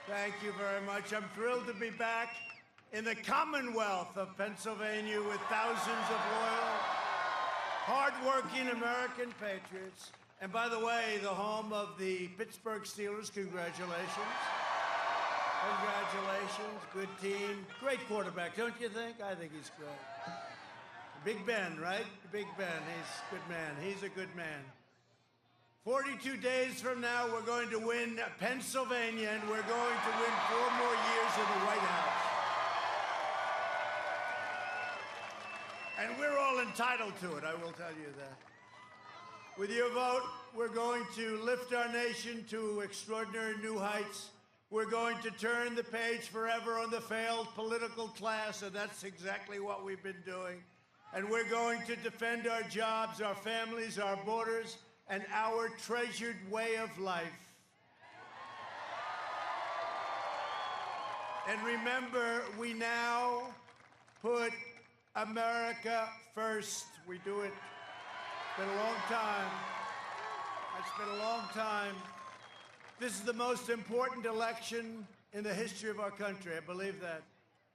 Thank you very much. I'm thrilled to be back in the Commonwealth of Pennsylvania with thousands of loyal, hardworking American patriots. And by the way, the home of the Pittsburgh Steelers. Congratulations. Congratulations. Good team. Great quarterback, don't you think? I think he's great. Big Ben, right? Big Ben. He's a good man. He's a good man. 42 days from now, we're going to win Pennsylvania, and we're going to win 4 more years in the White House. And we're all entitled to it, I will tell you that. With your vote, we're going to lift our nation to extraordinary new heights. We're going to turn the page forever on the failed political class, and that's exactly what we've been doing. And we're going to defend our jobs, our families, our borders, and our treasured way of life. And remember, we now put America first. We do it. It's been a long time. It's been a long time. This is the most important election in the history of our country. I believe that.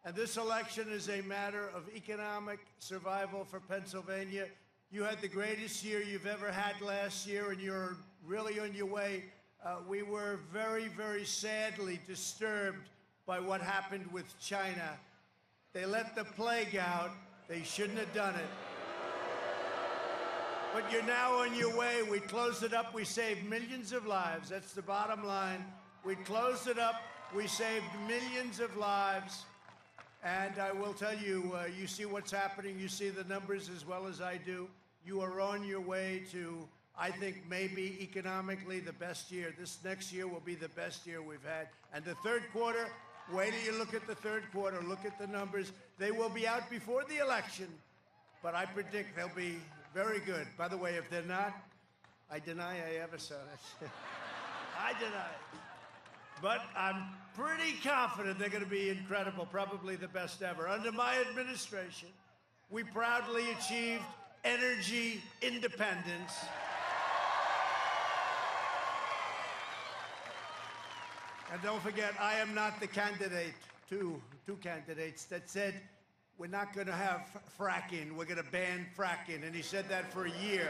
And this election is a matter of economic survival for Pennsylvania. You had the greatest year you've ever had last year, and you're really on your way. We were very, very sadly disturbed by what happened with China. They let the plague out. They shouldn't have done it. But you're now on your way. We closed it up. We saved millions of lives. That's the bottom line. We closed it up. We saved millions of lives. And I will tell you, you see what's happening. You see the numbers as well as I do. You are on your way to, I think, maybe economically the best year. This next year will be the best year we've had. And the third quarter, wait till you look at the third quarter. Look at the numbers. They will be out before the election, but I predict they'll be very good. By the way, if they're not, I deny I ever saw it. I deny it. But I'm pretty confident they're going to be incredible, probably the best ever. Under my administration, we proudly achieved energy independence. And don't forget, I am not the candidate, two candidates that said we're not going to have fracking, we're going to ban fracking. And he said that for a year.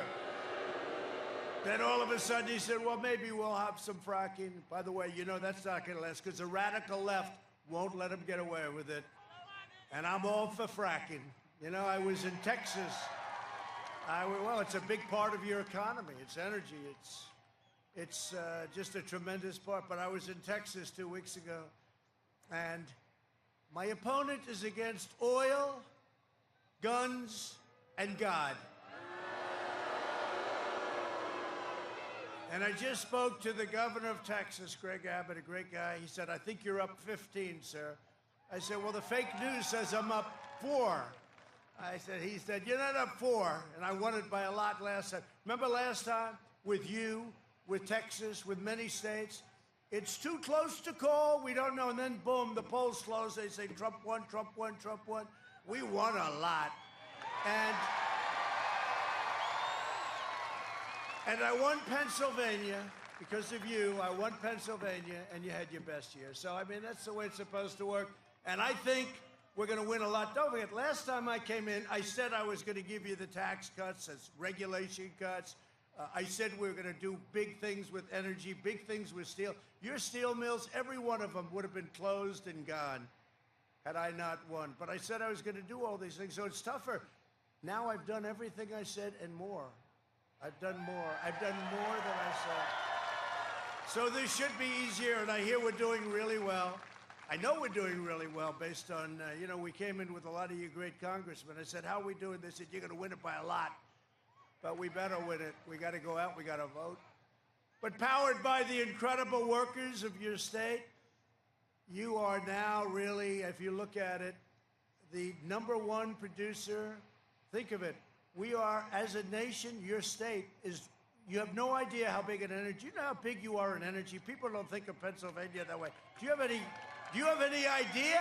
Then all of a sudden he said, well, maybe we'll have some fracking. By the way, you know that's not going to last because the radical left won't let him get away with it. And I'm all for fracking. You know, I was in Texas. Well, it's a big part of your economy. It's energy. It's just a tremendous part. But I was in Texas 2 weeks ago, and my opponent is against oil, guns, and God. And I just spoke to the governor of Texas, Greg Abbott, a great guy. He said, I think you're up 15, sir. I said, well, the fake news says I'm up 4. He said, you're not up 4. And I won it by a lot last time. Remember last time with you, with Texas, with many states? It's too close to call. We don't know. And then, boom, the polls close. They say Trump won, Trump won, Trump won. We won a lot. And I won Pennsylvania because of you. I won Pennsylvania, and you had your best year. So, I mean, that's the way it's supposed to work. And I think we're going to win a lot. Don't forget, last time I came in, I said I was going to give you the tax cuts, as regulation cuts. I said we were going to do big things with energy, big things with steel. Your steel mills, every one of them would have been closed and gone had I not won. But I said I was going to do all these things, so it's tougher. Now I've done everything I said and more. I've done more. I've done more than I said. So this should be easier, and I hear we're doing really well. I know we're doing really well based on, you know, we came in with a lot of you great congressmen. I said, how are we doing? They said, you're going to win it by a lot. But we better win it. We got to go out. We got to vote. But powered by the incredible workers of your state, you are now really, if you look at it, the #1 producer. Think of it. We are, as a nation, your state is, you have no idea how big in energy. You know how big you are in energy? People don't think of Pennsylvania that way. Do you have any idea?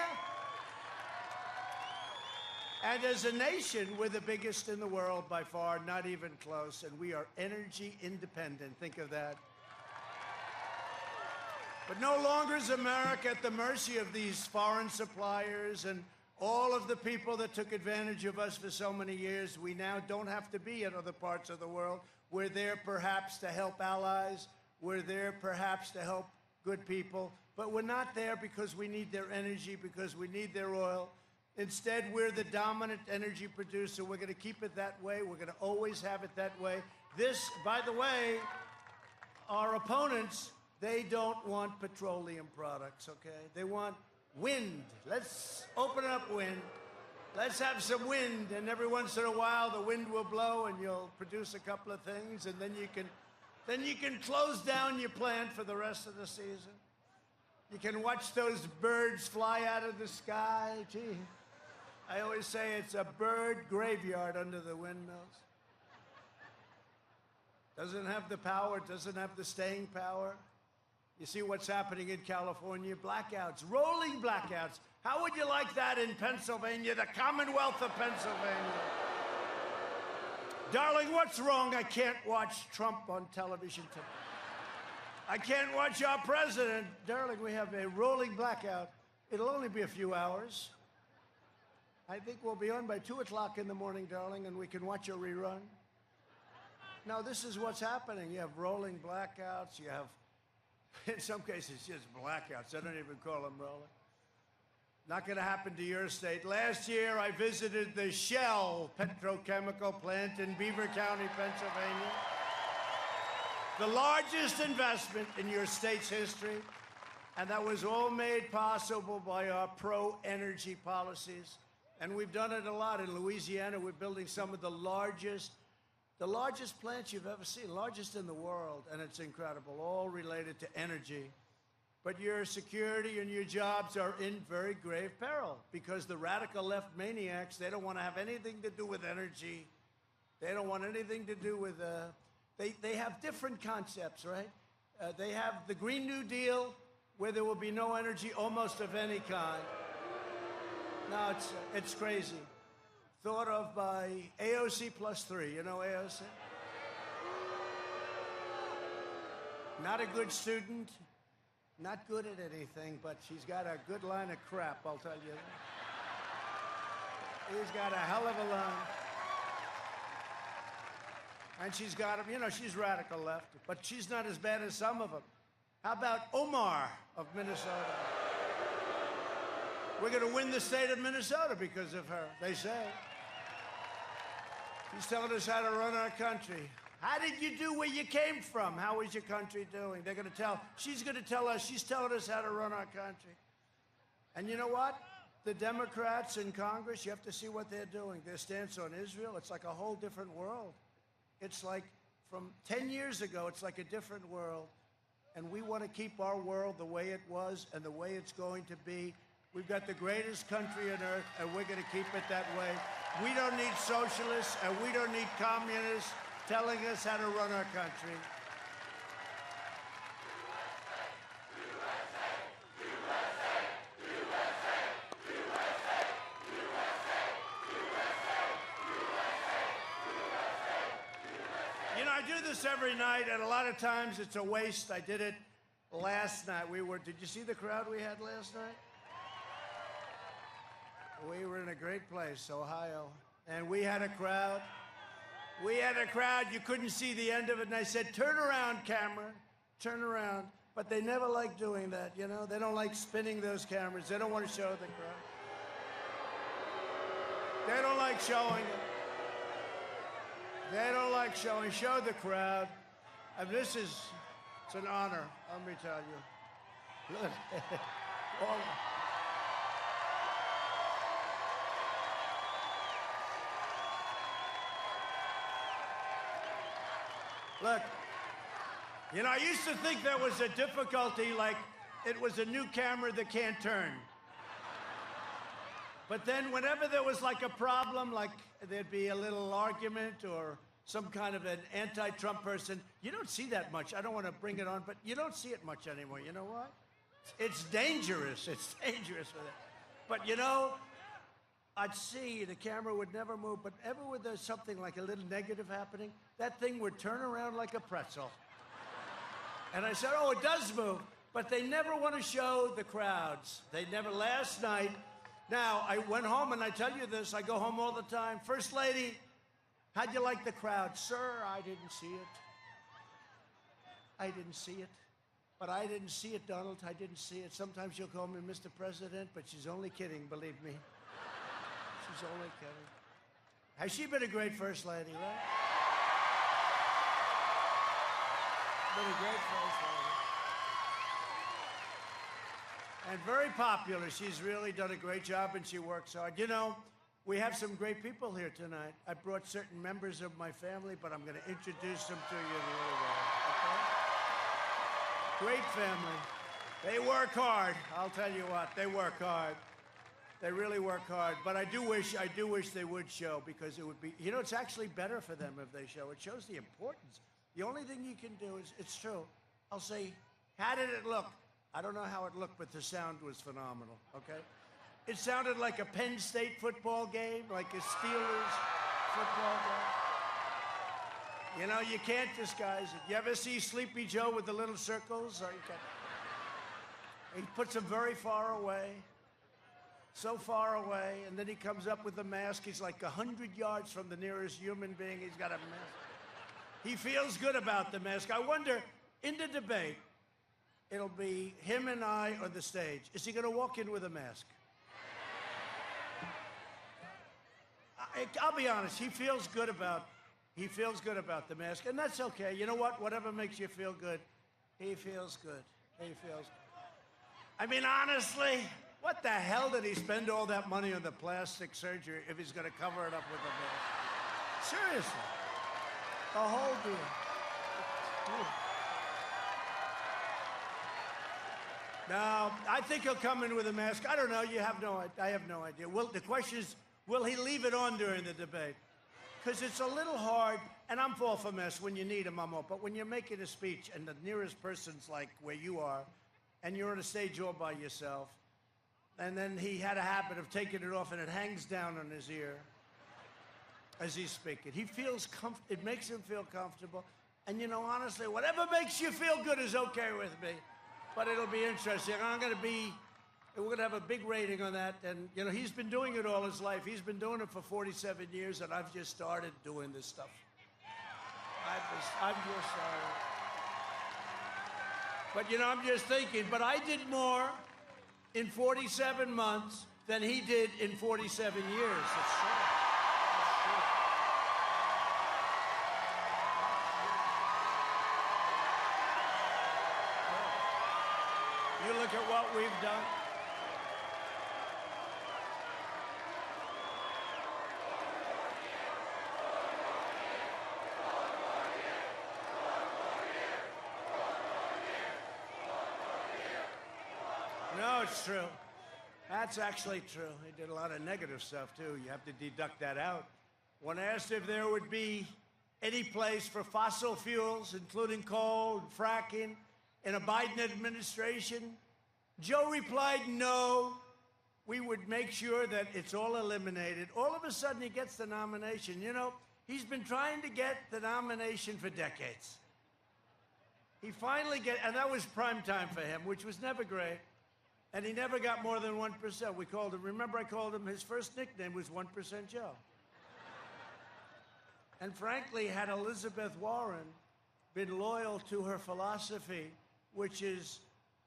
And as a nation, we're the biggest in the world by far, not even close, and we are energy independent. Think of that. But no longer is America at the mercy of these foreign suppliers and all of the people that took advantage of us for so many years. We now don't have to be in other parts of the world. We're there perhaps to help allies. We're there perhaps to help good people. But we're not there because we need their energy, because we need their oil. Instead, we're the dominant energy producer. We're going to keep it that way. We're going to always have it that way. This, by the way, our opponents, they don't want petroleum products, okay? They want wind. Let's open up wind. Let's have some wind, and every once in a while the wind will blow and you'll produce a couple of things, and then you can close down your plant for the rest of the season. You can watch those birds fly out of the sky. Gee, I always say it's a bird graveyard under the windmills. Doesn't have the power, doesn't have the staying power. You see what's happening in California? Blackouts, rolling blackouts. How would you like that in Pennsylvania, the Commonwealth of Pennsylvania? Darling, what's wrong? I can't watch Trump on television tonight. I can't watch our president. Darling, we have a rolling blackout. It'll only be a few hours. I think we'll be on by 2 o'clock in the morning, darling, and we can watch a rerun. Now, this is what's happening. You have rolling blackouts. You have, in some cases, just blackouts. I don't even call them rolling. Not going to happen to your state. Last year, I visited the Shell petrochemical plant in Beaver County, Pennsylvania. The largest investment in your state's history. And that was all made possible by our pro-energy policies. And we've done it a lot. In Louisiana, we're building some of the largest plants you've ever seen, largest in the world, and it's incredible, all related to energy. But your security and your jobs are in very grave peril because the radical left maniacs, they don't want to have anything to do with energy. They don't want anything to do with, they have different concepts, right? They have the Green New Deal, where there will be no energy almost of any kind. No, it's crazy. Thought of by AOC +3. You know AOC? Not a good student, not good at anything, but she's got a good line of crap, I'll tell you that. He's got a hell of a line. And she's got him, you know, she's radical left, but she's not as bad as some of them. How about Omar of Minnesota? We're going to win the state of Minnesota because of her, they say. She's telling us how to run our country. How did you do where you came from? How is your country doing? They're going to tell, she's going to tell us, she's telling us how to run our country. And you know what? The Democrats in Congress, you have to see what they're doing. Their stance on Israel, it's like a whole different world. It's like from 10 years ago, it's like a different world. And we want to keep our world the way it was and the way it's going to be. We've got the greatest country on earth, and we're going to keep it that way. We don't need socialists, and we don't need communists telling us how to run our country. You know, I do this every night, and a lot of times it's a waste. I did it last night. Did you see the crowd we had last night? We were in a great place, Ohio, and we had a crowd. We had a crowd. You couldn't see the end of it, and I said, turn around, camera, turn around. But they never like doing that, you know? They don't like spinning those cameras. They don't want to show the crowd. They don't like showing it. They don't like showing. Show the crowd. And it's an honor, let me tell you. Look. Look, you know, I used to think there was a difficulty, like it was a new camera that can't turn. But then whenever there was like a problem, like there'd be a little argument or some kind of an anti-Trump person, you don't see that much. I don't want to bring it on, but you don't see it much anymore. You know what? It's dangerous. It's dangerous with it. But, you know, I'd see the camera would never move, but ever when there's something like a little negative happening, that thing would turn around like a pretzel. And I said, oh, it does move. but they never want to show the crowds. They never. Last night, now, I went home, and I tell you this, I go home all the time. First Lady, how'd you like the crowd? Sir, I didn't see it. I didn't see it. But I didn't see it, Donald. I didn't see it. Sometimes she'll call me Mr. President, but she's only kidding, believe me. She's only kidding. Has she been a great First Lady, right? Been a great First Lady. And very popular. She's really done a great job, and she works hard. You know, we have some great people here tonight. I brought certain members of my family, but I'm going to introduce them to you in a little while, okay? Great family. They work hard. I'll tell you what, they work hard. They really work hard. But I do wish they would show, because it would be, you know, it's actually better for them if they show. It shows the importance. The only thing you can do is, it's true. I'll say, how did it look? I don't know how it looked, but the sound was phenomenal, okay? It sounded like a Penn State football game, like a Steelers football game. You know, you can't disguise it. You ever see Sleepy Joe with the little circles? He puts them very far away, so far away, and then he comes up with the mask. He's like 100 yards from the nearest human being. He's got a mask. He feels good about the mask. I wonder, in the debate, it'll be him and I on the stage. Is he going to walk in with a mask? I'll be honest. He feels good about the mask, and that's okay. You know what? Whatever makes you feel good, he feels good. He feels good. I mean, honestly, what the hell did he spend all that money on the plastic surgery if he's going to cover it up with a mask? Seriously, the whole deal. Now, I think he'll come in with a mask. I don't know. I have no idea. Well, the question is, will he leave it on during the debate? Because it's a little hard, and I'm all for masks when you need them, I'm all. But when you're making a speech and the nearest person's like where you are, and you're on a stage all by yourself, and then he had a habit of taking it off, and it hangs down on his ear as he's speaking. He feels it makes him feel comfortable. And, you know, honestly, whatever makes you feel good is okay with me. But it'll be interesting. We're going to have a big rating on that. And, you know, he's been doing it all his life. He's been doing it for 47 years, and I've just started doing this stuff. I've just started. But, you know, I'm just thinking, but I did more in 47 months than he did in 47 years. It's true. It's true. You look at what we've done. No, it's true. That's actually true. He did a lot of negative stuff, too. You have to deduct that out. When asked if there would be any place for fossil fuels, including coal and fracking, in a Biden administration, Joe replied, no, we would make sure that it's all eliminated. All of a sudden, he gets the nomination. You know, he's been trying to get the nomination for decades. He finally and that was prime time for him, which was never great. And he never got more than 1%. We called him, remember I called him, his first nickname was 1% Joe. And frankly, had Elizabeth Warren been loyal to her philosophy, which is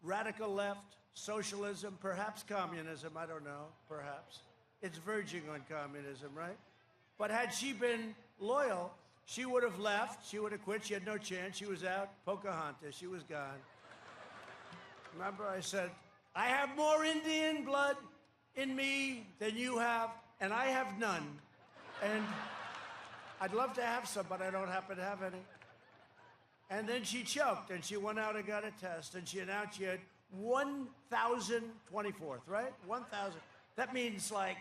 radical left, socialism, perhaps communism, I don't know, perhaps. It's verging on communism, right? But had she been loyal, she would have left, she would have quit, she had no chance, she was out, Pocahontas, she was gone. Remember I said, I have more Indian blood in me than you have, and I have none. And I'd love to have some, but I don't happen to have any. And then she choked, and she went out and got a test, and she announced she had 1,024th, right? 1,000. That means, like,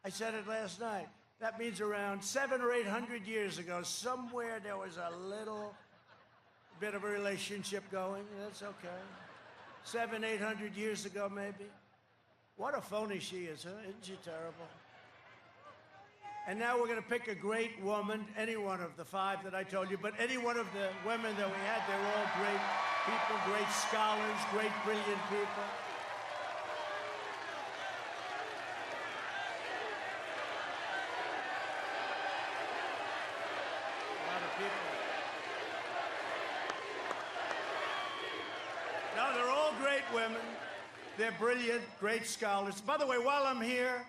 I said it last night, that means around 700 or 800 years ago, somewhere there was a little bit of a relationship going. That's okay. 700, 800 years ago, maybe. What a phony she is, huh? Isn't she terrible? And now we're going to pick a great woman, any one of the 5 that I told you, but any one of the women that we had, they were all great people, great scholars, great, brilliant people. A lot of people. No, they're all great women. They're brilliant, great scholars. By the way, while I'm here,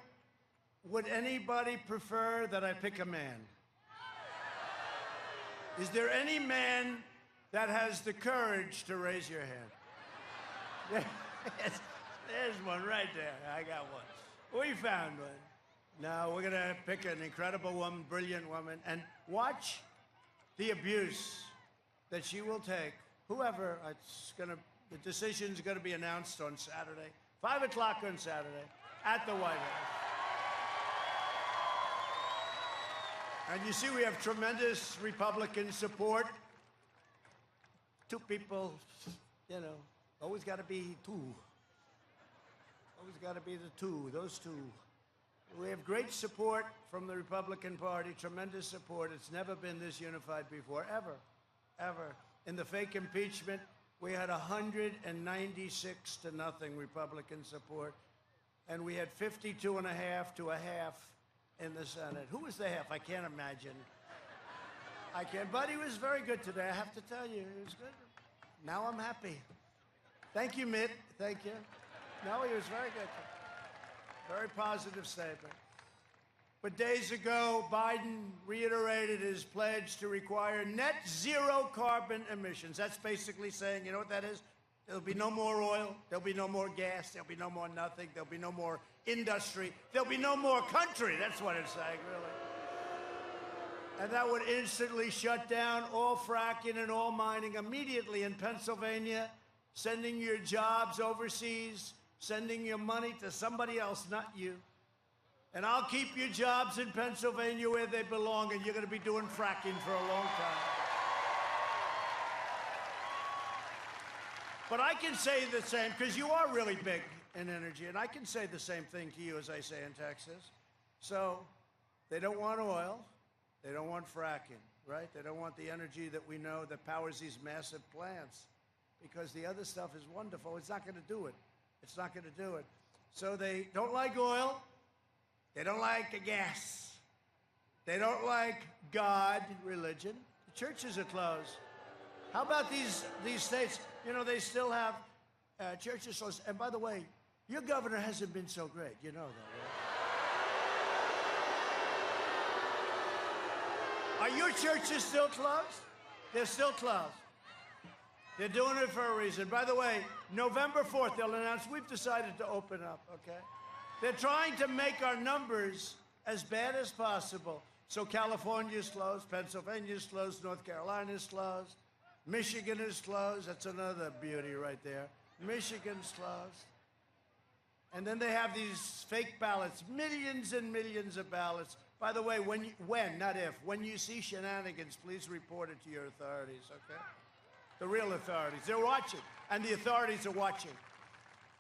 would anybody prefer that I pick a man? Is there any man that has the courage to raise your hand? There's one right there. I got one. We found one. Now, we're going to pick an incredible woman, brilliant woman, and watch the abuse that she will take. Whoever, the decision's going to be announced on Saturday, 5 o'clock on Saturday, at the White House. And you see, we have tremendous Republican support. 2 people, you know, always got to be 2. Always got to be the 2, those 2. We have great support from the Republican Party, tremendous support. It's never been this unified before, ever, ever. In the fake impeachment, we had 196 to nothing Republican support, and we had 52.5 to a half in the Senate. Who was the half? I can't imagine. I can't, but he was very good today, I have to tell you. He was good. Now I'm happy. Thank you, Mitt. Thank you. No, he was very good. Very positive statement. But days ago, Biden reiterated his pledge to require net zero carbon emissions. That's basically saying, you know what that is? There'll be no more oil. There'll be no more gas. There'll be no more nothing. There'll be no more industry. There'll be no more country. That's what it's saying, really. And that would instantly shut down all fracking and all mining immediately in Pennsylvania, sending your jobs overseas, sending your money to somebody else, not you. And I'll keep your jobs in Pennsylvania where they belong, and you're going to be doing fracking for a long time. But I can say the same, because you are really big in energy, and I can say the same thing to you as I say in Texas. So they don't want oil. They don't want fracking, right? They don't want the energy that we know that powers these massive plants, because the other stuff is wonderful. It's not going to do it. It's not going to do it. So they don't like oil. They don't like the gas. They don't like God, religion. The churches are closed. How about these states? You know, they still have churches closed. And by the way, your governor hasn't been so great. You know that, right? Are your churches still closed? They're still closed. They're doing it for a reason. By the way, November 4th, they'll announce we've decided to open up, okay? They're trying to make our numbers as bad as possible. So California's closed, Pennsylvania's closed, North Carolina's closed, Michigan is closed. That's another beauty right there. Michigan's closed. And then they have these fake ballots, millions and millions of ballots. By the way, when you see shenanigans, please report it to your authorities, okay? The real authorities. They're watching, and the authorities are watching.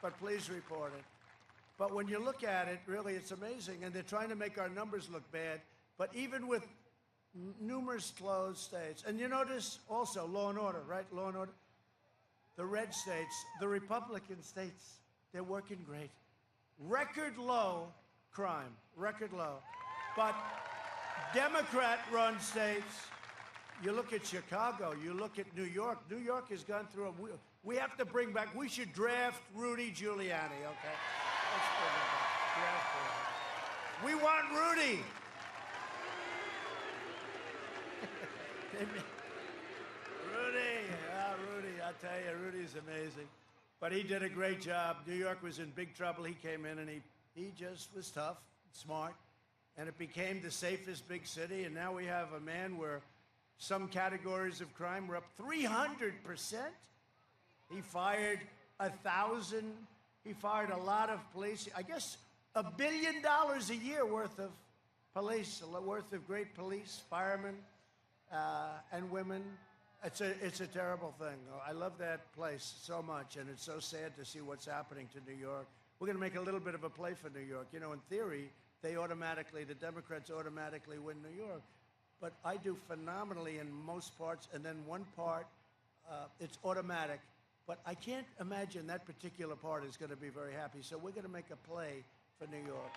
But please report it. But when you look at it, really, it's amazing. And they're trying to make our numbers look bad. But even with numerous closed states, and you notice also law and order, right? Law and order. The red states, the Republican states, they're working great. Record low crime, record low. But Democrat-run states, you look at Chicago, you look at New York. New York has gone through we have to bring back, we should draft Rudy Giuliani, okay? Let's bring him back. Draft him. We want Rudy. Rudy, I tell you, Rudy's amazing. But he did a great job. New York was in big trouble. He came in and he just was tough, smart, and it became the safest big city. And now we have a man where some categories of crime were up 300%. He fired 1,000. He fired a lot of police. I guess $1 billion a year worth of police, worth of great police, firemen, and women. It's a terrible thing. I love that place so much, and it's so sad to see what's happening to New York. We're going to make a little bit of a play for New York. You know, in theory, the Democrats automatically win New York. But I do phenomenally in most parts, and then one part, it's automatic. But I can't imagine that particular part is going to be very happy. So we're going to make a play for New York.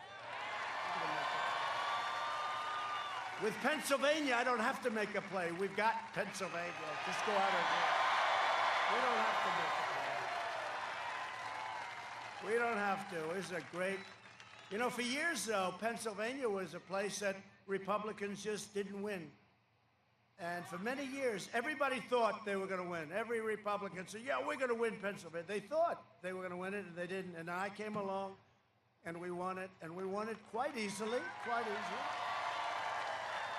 With Pennsylvania, I don't have to make a play. We've got Pennsylvania. Just go out and do it. We don't have to make a play. We don't have to. It's a great... You know, for years, though, Pennsylvania was a place that Republicans just didn't win. And for many years, everybody thought they were going to win. Every Republican said, yeah, we're going to win Pennsylvania. They thought they were going to win it, and they didn't. And I came along, and we won it. And we won it quite easily,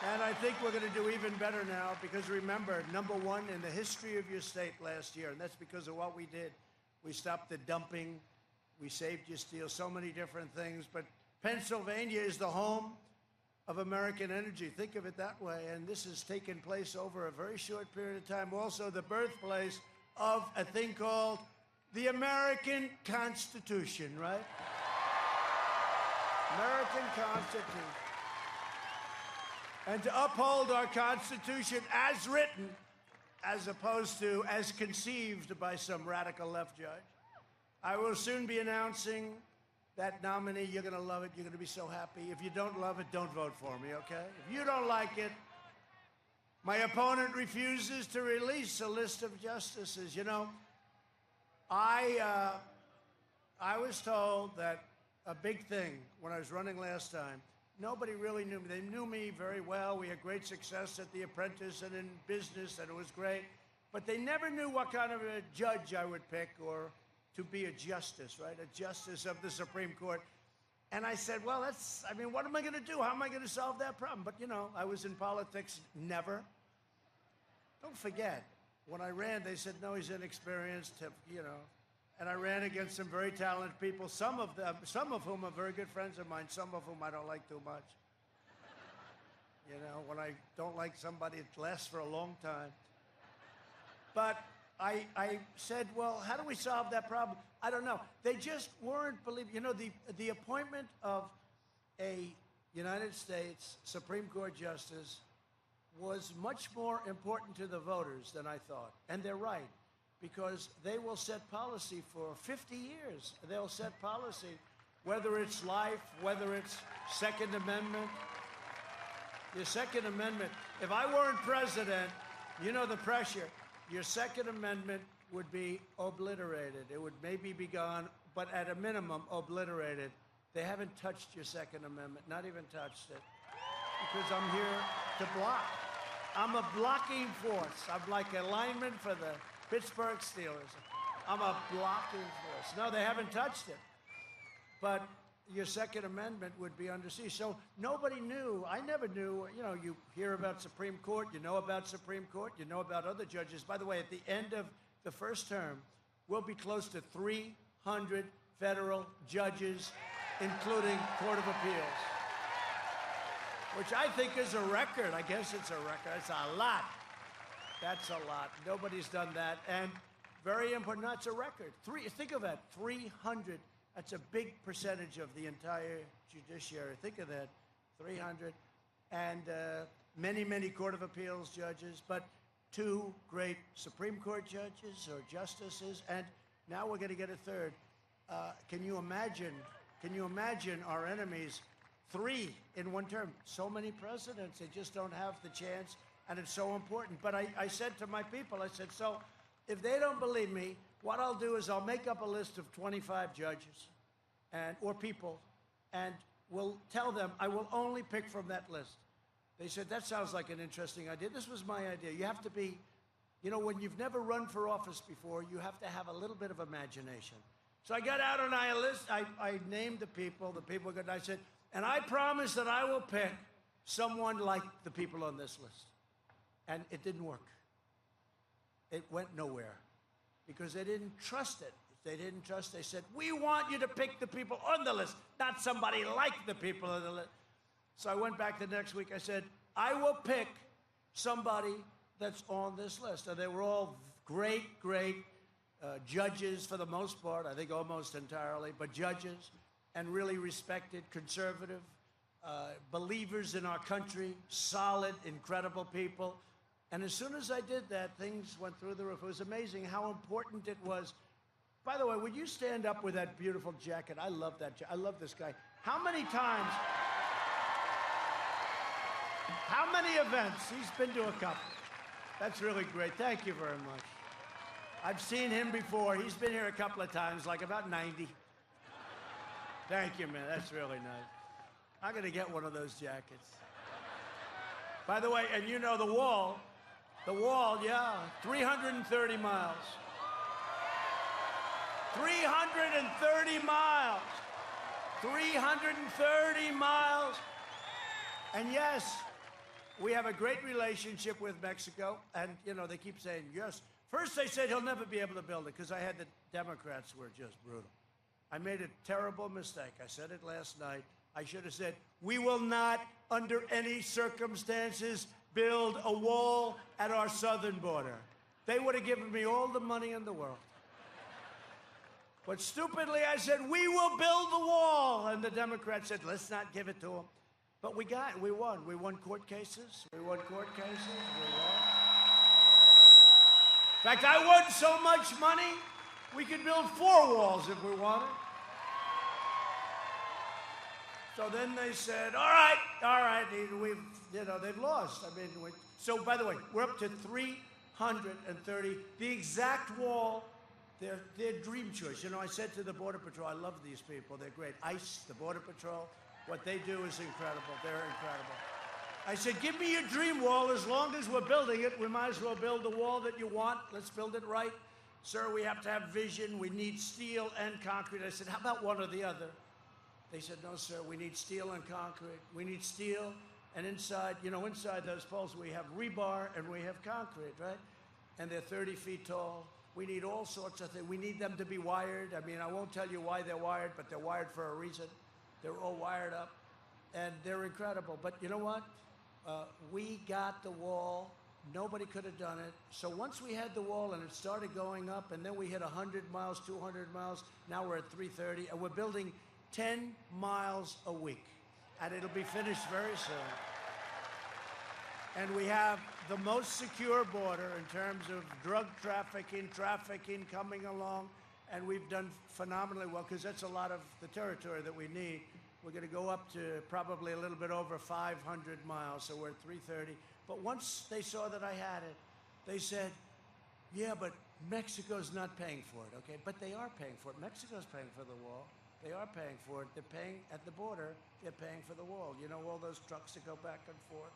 And I think we're going to do even better now because, remember, #1 in the history of your state last year, and that's because of what we did. We stopped the dumping. We saved your steel, so many different things. But Pennsylvania is the home of American energy. Think of it that way. And this has taken place over a very short period of time. Also, the birthplace of a thing called the American Constitution, right? American Constitution. And to uphold our Constitution as written, as opposed to as conceived by some radical left judge. I will soon be announcing that nominee. You're going to love it. You're going to be so happy. If you don't love it, don't vote for me, okay? If you don't like it, my opponent refuses to release a list of justices. You know, I was told that a big thing when I was running last time, nobody really knew me. They knew me very well. We had great success at The Apprentice and in business, and it was great. But they never knew what kind of a judge I would pick or to be a justice, right? A justice of the Supreme Court. And I said, well, what am I going to do? How am I going to solve that problem? But, you know, I was in politics never. Don't forget, when I ran, they said, no, he's inexperienced, you know. And I ran against some very talented people, some of whom are very good friends of mine, some of whom I don't like too much. You know, when I don't like somebody, it lasts for a long time. But I said, well, how do we solve that problem? I don't know. They just weren't believing. You know, the appointment of a United States Supreme Court justice was much more important to the voters than I thought. And they're right, because they will set policy for 50 years. They'll set policy, whether it's life, whether it's Second Amendment. Your Second Amendment, if I weren't president, you know the pressure. Your Second Amendment would be obliterated. It would maybe be gone, but at a minimum, obliterated. They haven't touched your Second Amendment, not even touched it, because I'm here to block. I'm a blocking force. I'm like a lineman for the Pittsburgh Steelers. I'm a blocking force. No, they haven't touched it. But your Second Amendment would be under siege. So nobody knew. I never knew. You know, you hear about Supreme Court. You know about Supreme Court. You know about other judges. By the way, at the end of the first term, we'll be close to 300 federal judges, including Court of Appeals, which I think is a record. I guess it's a record. It's a lot. That's a lot. Nobody's done that. And very important. No, it's a record. Think of that. 300. That's a big percentage of the entire judiciary. Think of that, 300. And many, many Court of Appeals judges, but 2 great Supreme Court judges or justices, and now we're going to get a third. Can you imagine our enemies, 3 in one term? So many presidents, they just don't have the chance, and it's so important. But I said to my people, I said, so if they don't believe me, what I'll do is I'll make up a list of 25 judges or people, and we'll tell them I will only pick from that list. They said, that sounds like an interesting idea. This was my idea. You have to be, you know, when you've never run for office before, you have to have a little bit of imagination. So I got out on a list. I named the people were good. I said, and I promise that I will pick someone like the people on this list. And it didn't work. It went nowhere. Because they didn't trust it. They didn't trust. They said, we want you to pick the people on the list, not somebody like the people on the list. So I went back the next week. I said, I will pick somebody that's on this list. And they were all great judges for the most part, I think almost entirely, but judges, and really respected, conservative, believers in our country, solid, incredible people. And as soon as I did that, things went through the roof. It was amazing how important it was. By the way, would you stand up with that beautiful jacket? I love that jacket. I love this guy. How many times, how many events? He's been to a couple. That's really great. Thank you very much. I've seen him before. He's been here a couple of times, like about 90. Thank you, man. That's really nice. I'm going to get one of those jackets. By the way, and you know the wall, yeah, 330 miles. 330 miles. 330 miles. And yes, we have a great relationship with Mexico. And, you know, they keep saying, yes. First they said he'll never be able to build it because I had the Democrats were just brutal. I made a terrible mistake. I said it last night. I should have said, we will not, under any circumstances, build a wall at our southern border. They would have given me all the money in the world. But stupidly, I said, we will build the wall. And the Democrats said, let's not give it to them. But we won. We won court cases. We won. In fact, I won so much money, we could build 4 walls if we wanted. So then they said, all right, they've lost. I mean, so by the way, we're up to 330. The exact wall, their dream choice. You know, I said to the Border Patrol, I love these people. They're great. ICE, the Border Patrol, what they do is incredible. They're incredible. I said, give me your dream wall. As long as we're building it, we might as well build the wall that you want. Let's build it right. Sir, we have to have vision. We need steel and concrete. I said, how about one or the other? They said, no, sir, we need steel and concrete. We need steel, and inside, you know, inside those poles, we have rebar and we have concrete, right? And they're 30 feet tall. We need all sorts of things. We need them to be wired. I mean, I won't tell you why they're wired, but they're wired for a reason. They're all wired up, and they're incredible. But you know what? We got the wall. Nobody could have done it. So once we had the wall and it started going up, and then we hit 100 miles, 200 miles, now we're at 330, and we're building 10 miles a week, and it'll be finished very soon. And we have the most secure border in terms of drug trafficking coming along, and we've done phenomenally well because that's a lot of the territory that we need. We're going to go up to probably a little bit over 500 miles, so we're at 330. But once they saw that I had it, they said, yeah, but Mexico's not paying for it, okay? But they are paying for it. Mexico's paying for the wall. They are paying for it. They're paying at the border. They're paying for the wall. You know, all those trucks that go back and forth.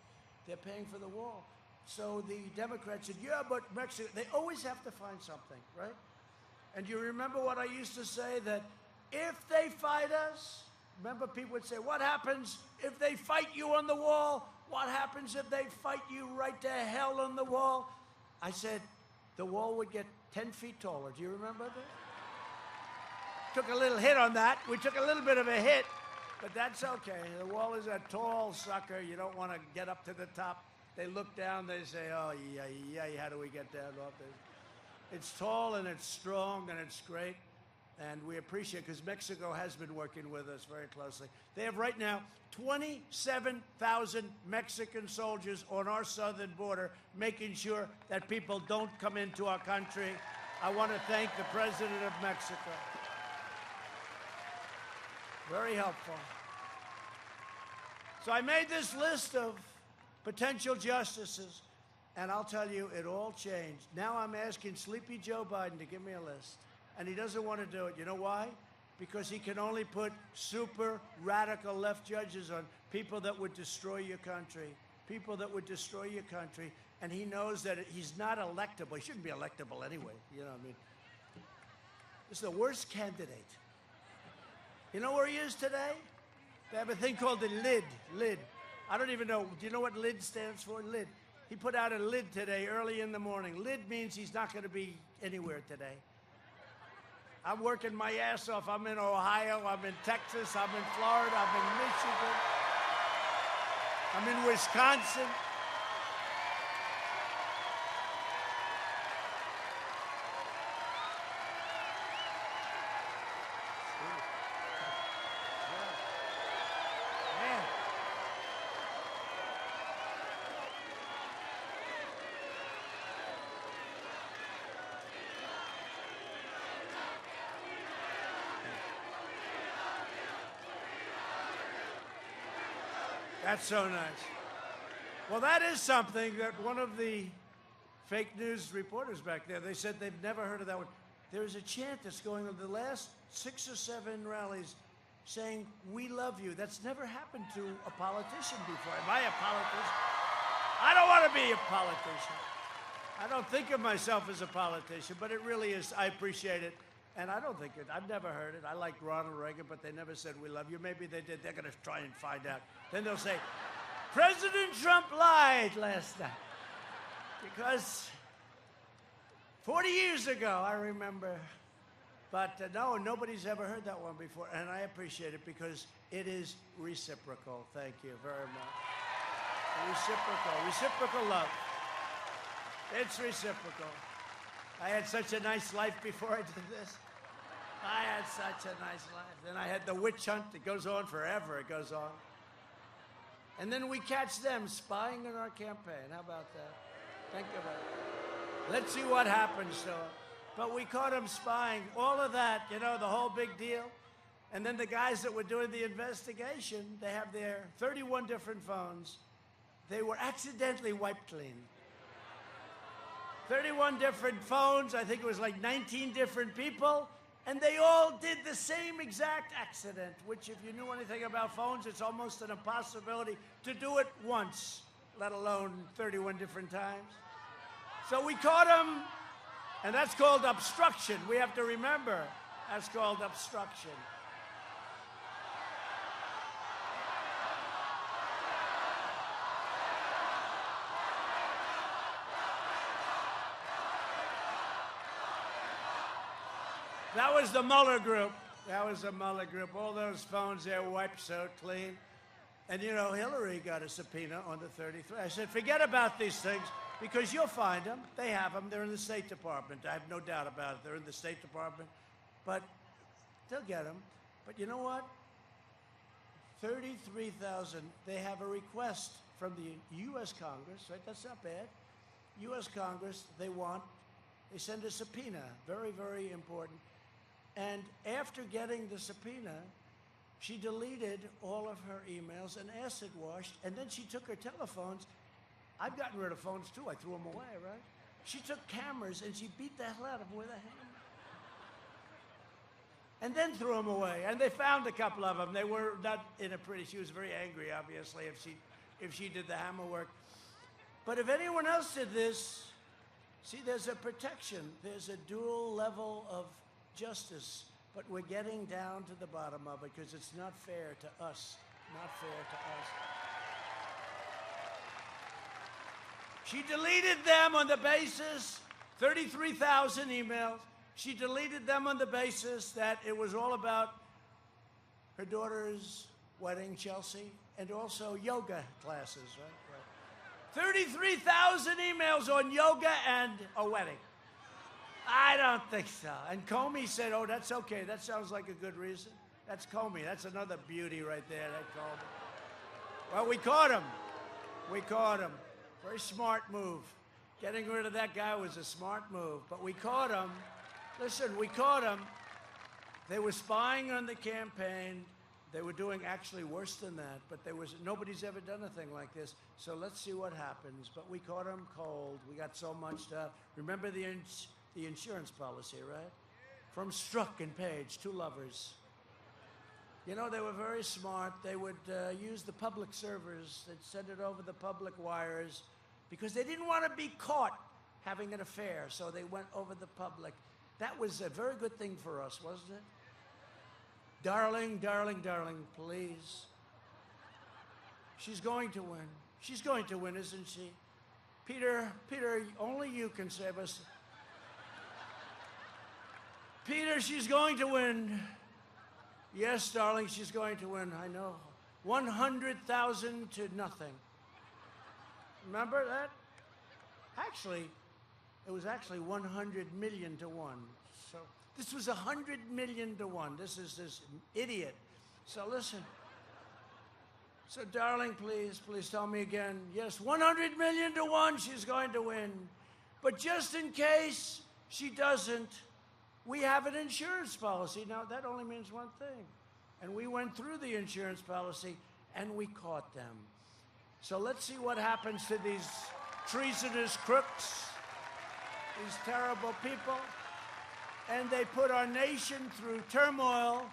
They're paying for the wall. So the Democrats said, yeah, but Mexico, they always have to find something, right? And you remember what I used to say, that if they fight us, remember people would say, what happens if they fight you on the wall? What happens if they fight you right to hell on the wall? I said, the wall would get 10 feet taller. Do you remember that? Took a little hit on that. We took a little bit of a hit, but that's okay. The wall is a tall sucker. You don't want to get up to the top. They look down, they say, oh, yeah, how do we get down off this? It's tall and it's strong and it's great, and we appreciate it because Mexico has been working with us very closely. They have right now 27,000 Mexican soldiers on our southern border, making sure that people don't come into our country. I want to thank the President of Mexico. Very helpful. So I made this list of potential justices, and I'll tell you, it all changed. Now I'm asking Sleepy Joe Biden to give me a list, and he doesn't want to do it. You know why? Because he can only put super radical left judges on people that would destroy your country, people that would destroy your country, and he knows that he's not electable. He shouldn't be electable anyway, you know what I mean? This is the worst candidate. You know where he is today? They have a thing called the lid. I don't even know. Do you know what lid stands for? Lid. He put out a lid today early in the morning. Lid means he's not going to be anywhere today. I'm working my ass off. I'm in Ohio. I'm in Texas. I'm in Florida. I'm in Michigan. I'm in Wisconsin. That's so nice. Well, that is something that one of the fake news reporters back there, they said they've never heard of that one. There's a chant that's going on the last 6 or 7 rallies saying, "We love you." That's never happened to a politician before. Am I a politician? I don't want to be a politician. I don't think of myself as a politician, but it really is. I appreciate it. And I don't think it, I've never heard it. I liked Ronald Reagan, but they never said, "We love you." Maybe they did. They're going to try and find out. Then they'll say, "President Trump lied last night." Because 40 years ago, I remember. But no, nobody's ever heard that one before. And I appreciate it because it is reciprocal. Thank you very much. Reciprocal love. It's reciprocal. I had such a nice life before I did this. I had such a nice life. Then I had the witch hunt. It goes on forever. It goes on. And then we catch them spying on our campaign. How about that? Think about it. Let's see what happens to them. But we caught them spying. All of that, you know, the whole big deal. And then the guys that were doing the investigation, they have their 31 different phones. They were accidentally wiped clean. 31 different phones. I think it was like 19 different people. And they all did the same exact accident, which if you knew anything about phones, it's almost an impossibility to do it once, let alone 31 different times. So we caught them, and that's called obstruction. We have to remember, that's called obstruction. That was the Mueller group. That was the Mueller group. All those phones there wiped so clean. And, you know, Hillary got a subpoena on the 33. I said, forget about these things, because you'll find them. They have them. They're in the State Department. I have no doubt about it. They're in the State Department. But they'll get them. But you know what? 33,000. They have a request from the U.S. Congress, right? That's not bad. U.S. Congress, they send a subpoena. Very, very important. And after getting the subpoena, she deleted all of her emails and acid washed, and then she took her telephones. I've gotten rid of phones too. I threw them away, right? She took cameras and she beat the hell out of them with a hammer. And then threw them away. And they found a couple of them. They were not in a pretty, she was very angry, obviously, if she did the hammer work. But if anyone else did this, see, there's a protection. There's a dual level of justice, but we're getting down to the bottom of it because it's not fair to us. Not fair to us. She deleted them on the basis, 33,000 emails. She deleted them on the basis that it was all about her daughter's wedding, Chelsea, and also yoga classes, right? 33,000 emails on yoga and a wedding. I don't think so. And Comey said, oh, that's okay. That sounds like a good reason. That's Comey. That's another beauty right there, that Comey. Well, we caught him. We caught him. Very smart move. Getting rid of that guy was a smart move. But we caught him. Listen, we caught him. They were spying on the campaign. They were doing actually worse than that, but nobody's ever done a thing like this. So let's see what happens. But we caught them cold. We got so much stuff. Remember the insurance policy, right? From Strzok and Page, two lovers. You know, they were very smart. They would use the public servers. They'd send it over the public wires because they didn't want to be caught having an affair, so they went over the public. That was a very good thing for us, wasn't it? Darling, darling, darling, please. She's going to win. She's going to win, isn't she? Peter, only you can save us. Peter, she's going to win. Yes, darling, she's going to win. I know. 100,000 to nothing. Remember that? Actually, it was actually 100 million to 1. So this was 100 million to 1. This is this idiot. So listen. So darling, please tell me again. Yes, 100 million to 1, she's going to win. But just in case she doesn't, we have an insurance policy. Now, that only means one thing. And we went through the insurance policy, and we caught them. So let's see what happens to these treasonous crooks, these terrible people. And they put our nation through turmoil.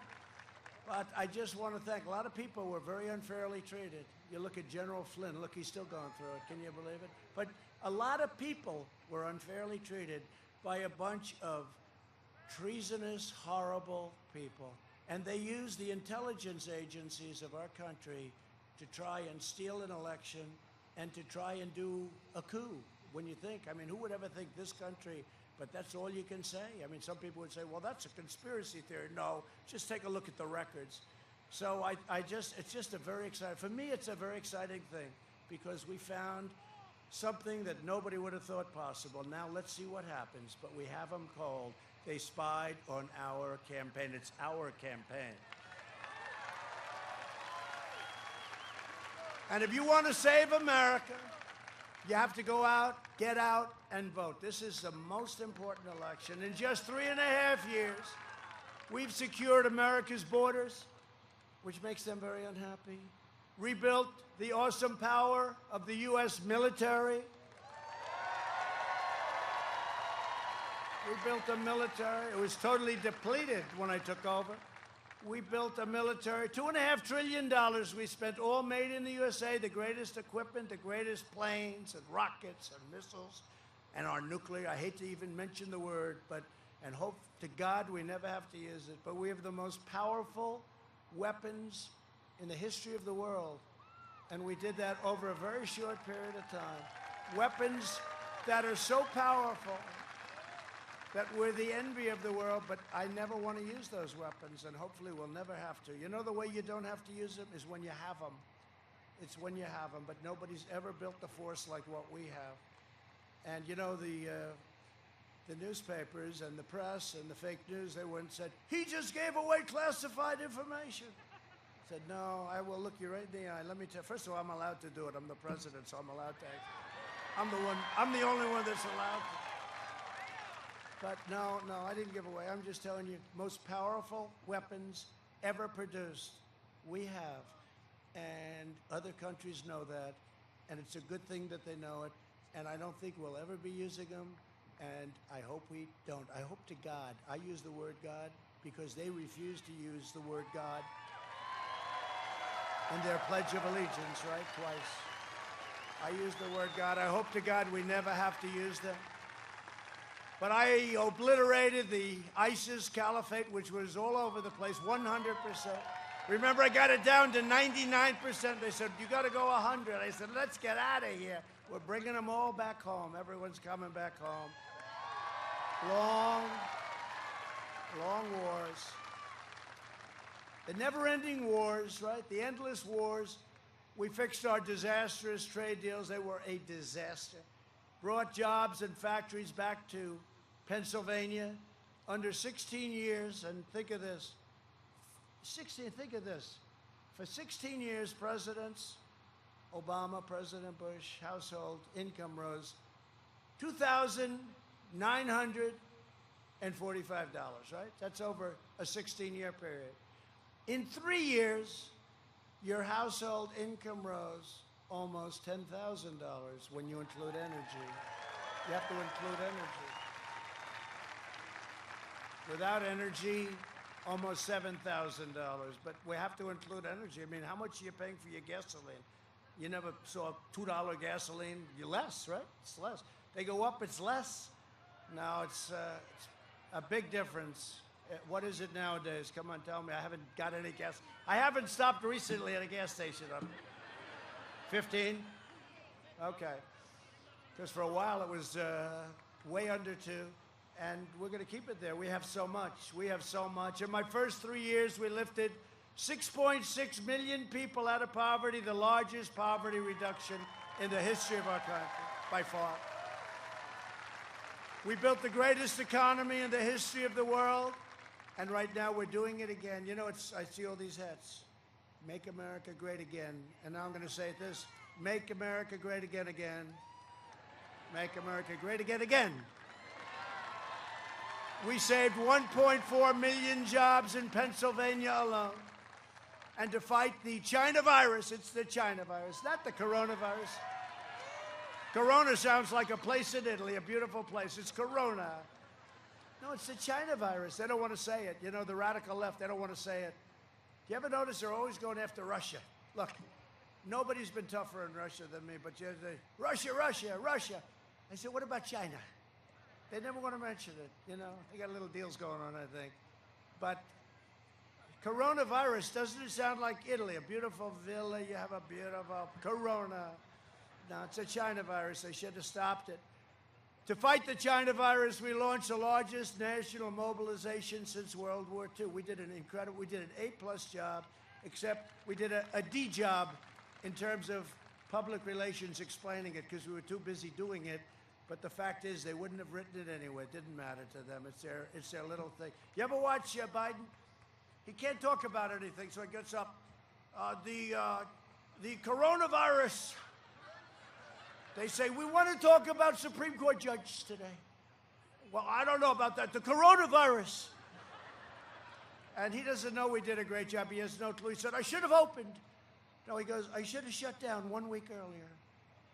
But I just want to thank, a lot of people were very unfairly treated. You look at General Flynn, look, he's still going through it. Can you believe it? But a lot of people were unfairly treated by a bunch of treasonous, horrible people. And they used the intelligence agencies of our country to try and steal an election and to try and do a coup. When you think, I mean, who would ever think this country, but that's all you can say. I mean, some people would say, well, that's a conspiracy theory. No, just take a look at the records. So it's just a very exciting, for me, it's a very exciting thing because we found something that nobody would have thought possible. Now let's see what happens, but we have them cold. They spied on our campaign. It's our campaign. And if you want to save America, you have to go out, get out, and vote. This is the most important election. In just 3.5 years, we've secured America's borders, which makes them very unhappy, rebuilt the awesome power of the U.S. military. We built a military. It was totally depleted when I took over. We built a military. $2.5 trillion we spent, all made in the USA, the greatest equipment, the greatest planes and rockets and missiles, and our nuclear. I hate to even mention the word, and hope to God we never have to use it. But we have the most powerful weapons in the history of the world. And we did that over a very short period of time. Weapons that are so powerful that we're the envy of the world, but I never want to use those weapons, and hopefully we'll never have to. You know the way you don't have to use them is when you have them. It's when you have them, but nobody's ever built a force like what we have. And you know, the newspapers and the press and the fake news, they went and said, he just gave away classified information. I said, no, I will look you right in the eye. Let me tell you, first of all, I'm allowed to do it. I'm the president, so I'm allowed to. I'm the only one that's allowed to. But no, I didn't give away. I'm just telling you, most powerful weapons ever produced, we have. And other countries know that, and it's a good thing that they know it, and I don't think we'll ever be using them, and I hope we don't. I hope to God. I use the word God because they refuse to use the word God in their Pledge of Allegiance, right? Twice. I use the word God. I hope to God we never have to use them. But I obliterated the ISIS caliphate, which was all over the place, 100%. Remember, I got it down to 99%. They said, you got to go 100. I said, let's get out of here. We're bringing them all back home. Everyone's coming back home. Long wars. The never-ending wars, right? The endless wars. We fixed our disastrous trade deals. They were a disaster. Brought jobs and factories back to Pennsylvania under 16 years. And think of this. For 16 years, presidents, Obama, President Bush, household income rose $2,945, right? That's over a 16-year period. In 3 years, your household income rose almost $10,000 when you include energy. You have to include energy. Without energy, almost $7,000. But we have to include energy. I mean, how much are you paying for your gasoline? You never saw $2 gasoline. You're less, right? It's less. They go up, it's less. Now it's a big difference. What is it nowadays? Come on, tell me. I haven't got any gas. I haven't stopped recently at a gas station. 15? Okay. Because for a while it was way under 2, and we're going to keep it there. We have so much. We have so much. In my first 3 years, we lifted 6.6 million people out of poverty, the largest poverty reduction in the history of our country, by far. We built the greatest economy in the history of the world, and right now we're doing it again. You know, I see all these hats. Make America great again. And now I'm going to say it this. Make America great again, again. Make America great again, again. We saved 1.4 million jobs in Pennsylvania alone. and to fight the China virus. It's the China virus, not the coronavirus. Corona sounds like a place in Italy, a beautiful place. It's Corona. No, it's the China virus. They don't want to say it. You know, the radical left, they don't want to say it. Do you ever notice they're always going after Russia? Look, nobody's been tougher in Russia than me, but you say, Russia, Russia, Russia. I said, what about China? They never want to mention it, you know. They got little deals going on, I think. But coronavirus, doesn't it sound like Italy? A beautiful villa, you have a beautiful Corona. No, it's a China virus. They should have stopped it. To fight the China virus, we launched the largest national mobilization since World War II. We did an A+ job, except we did a D job in terms of public relations explaining it because we were too busy doing it. But the fact is, they wouldn't have written it anyway. It didn't matter to them. It's their little thing. You ever watch Biden? He can't talk about anything, so he gets up. The coronavirus. They say, we want to talk about Supreme Court judges today. Well, I don't know about that. The coronavirus. And he doesn't know we did a great job. He has no clue. He said, I should have opened. No, he goes, I should have shut down 1 week earlier.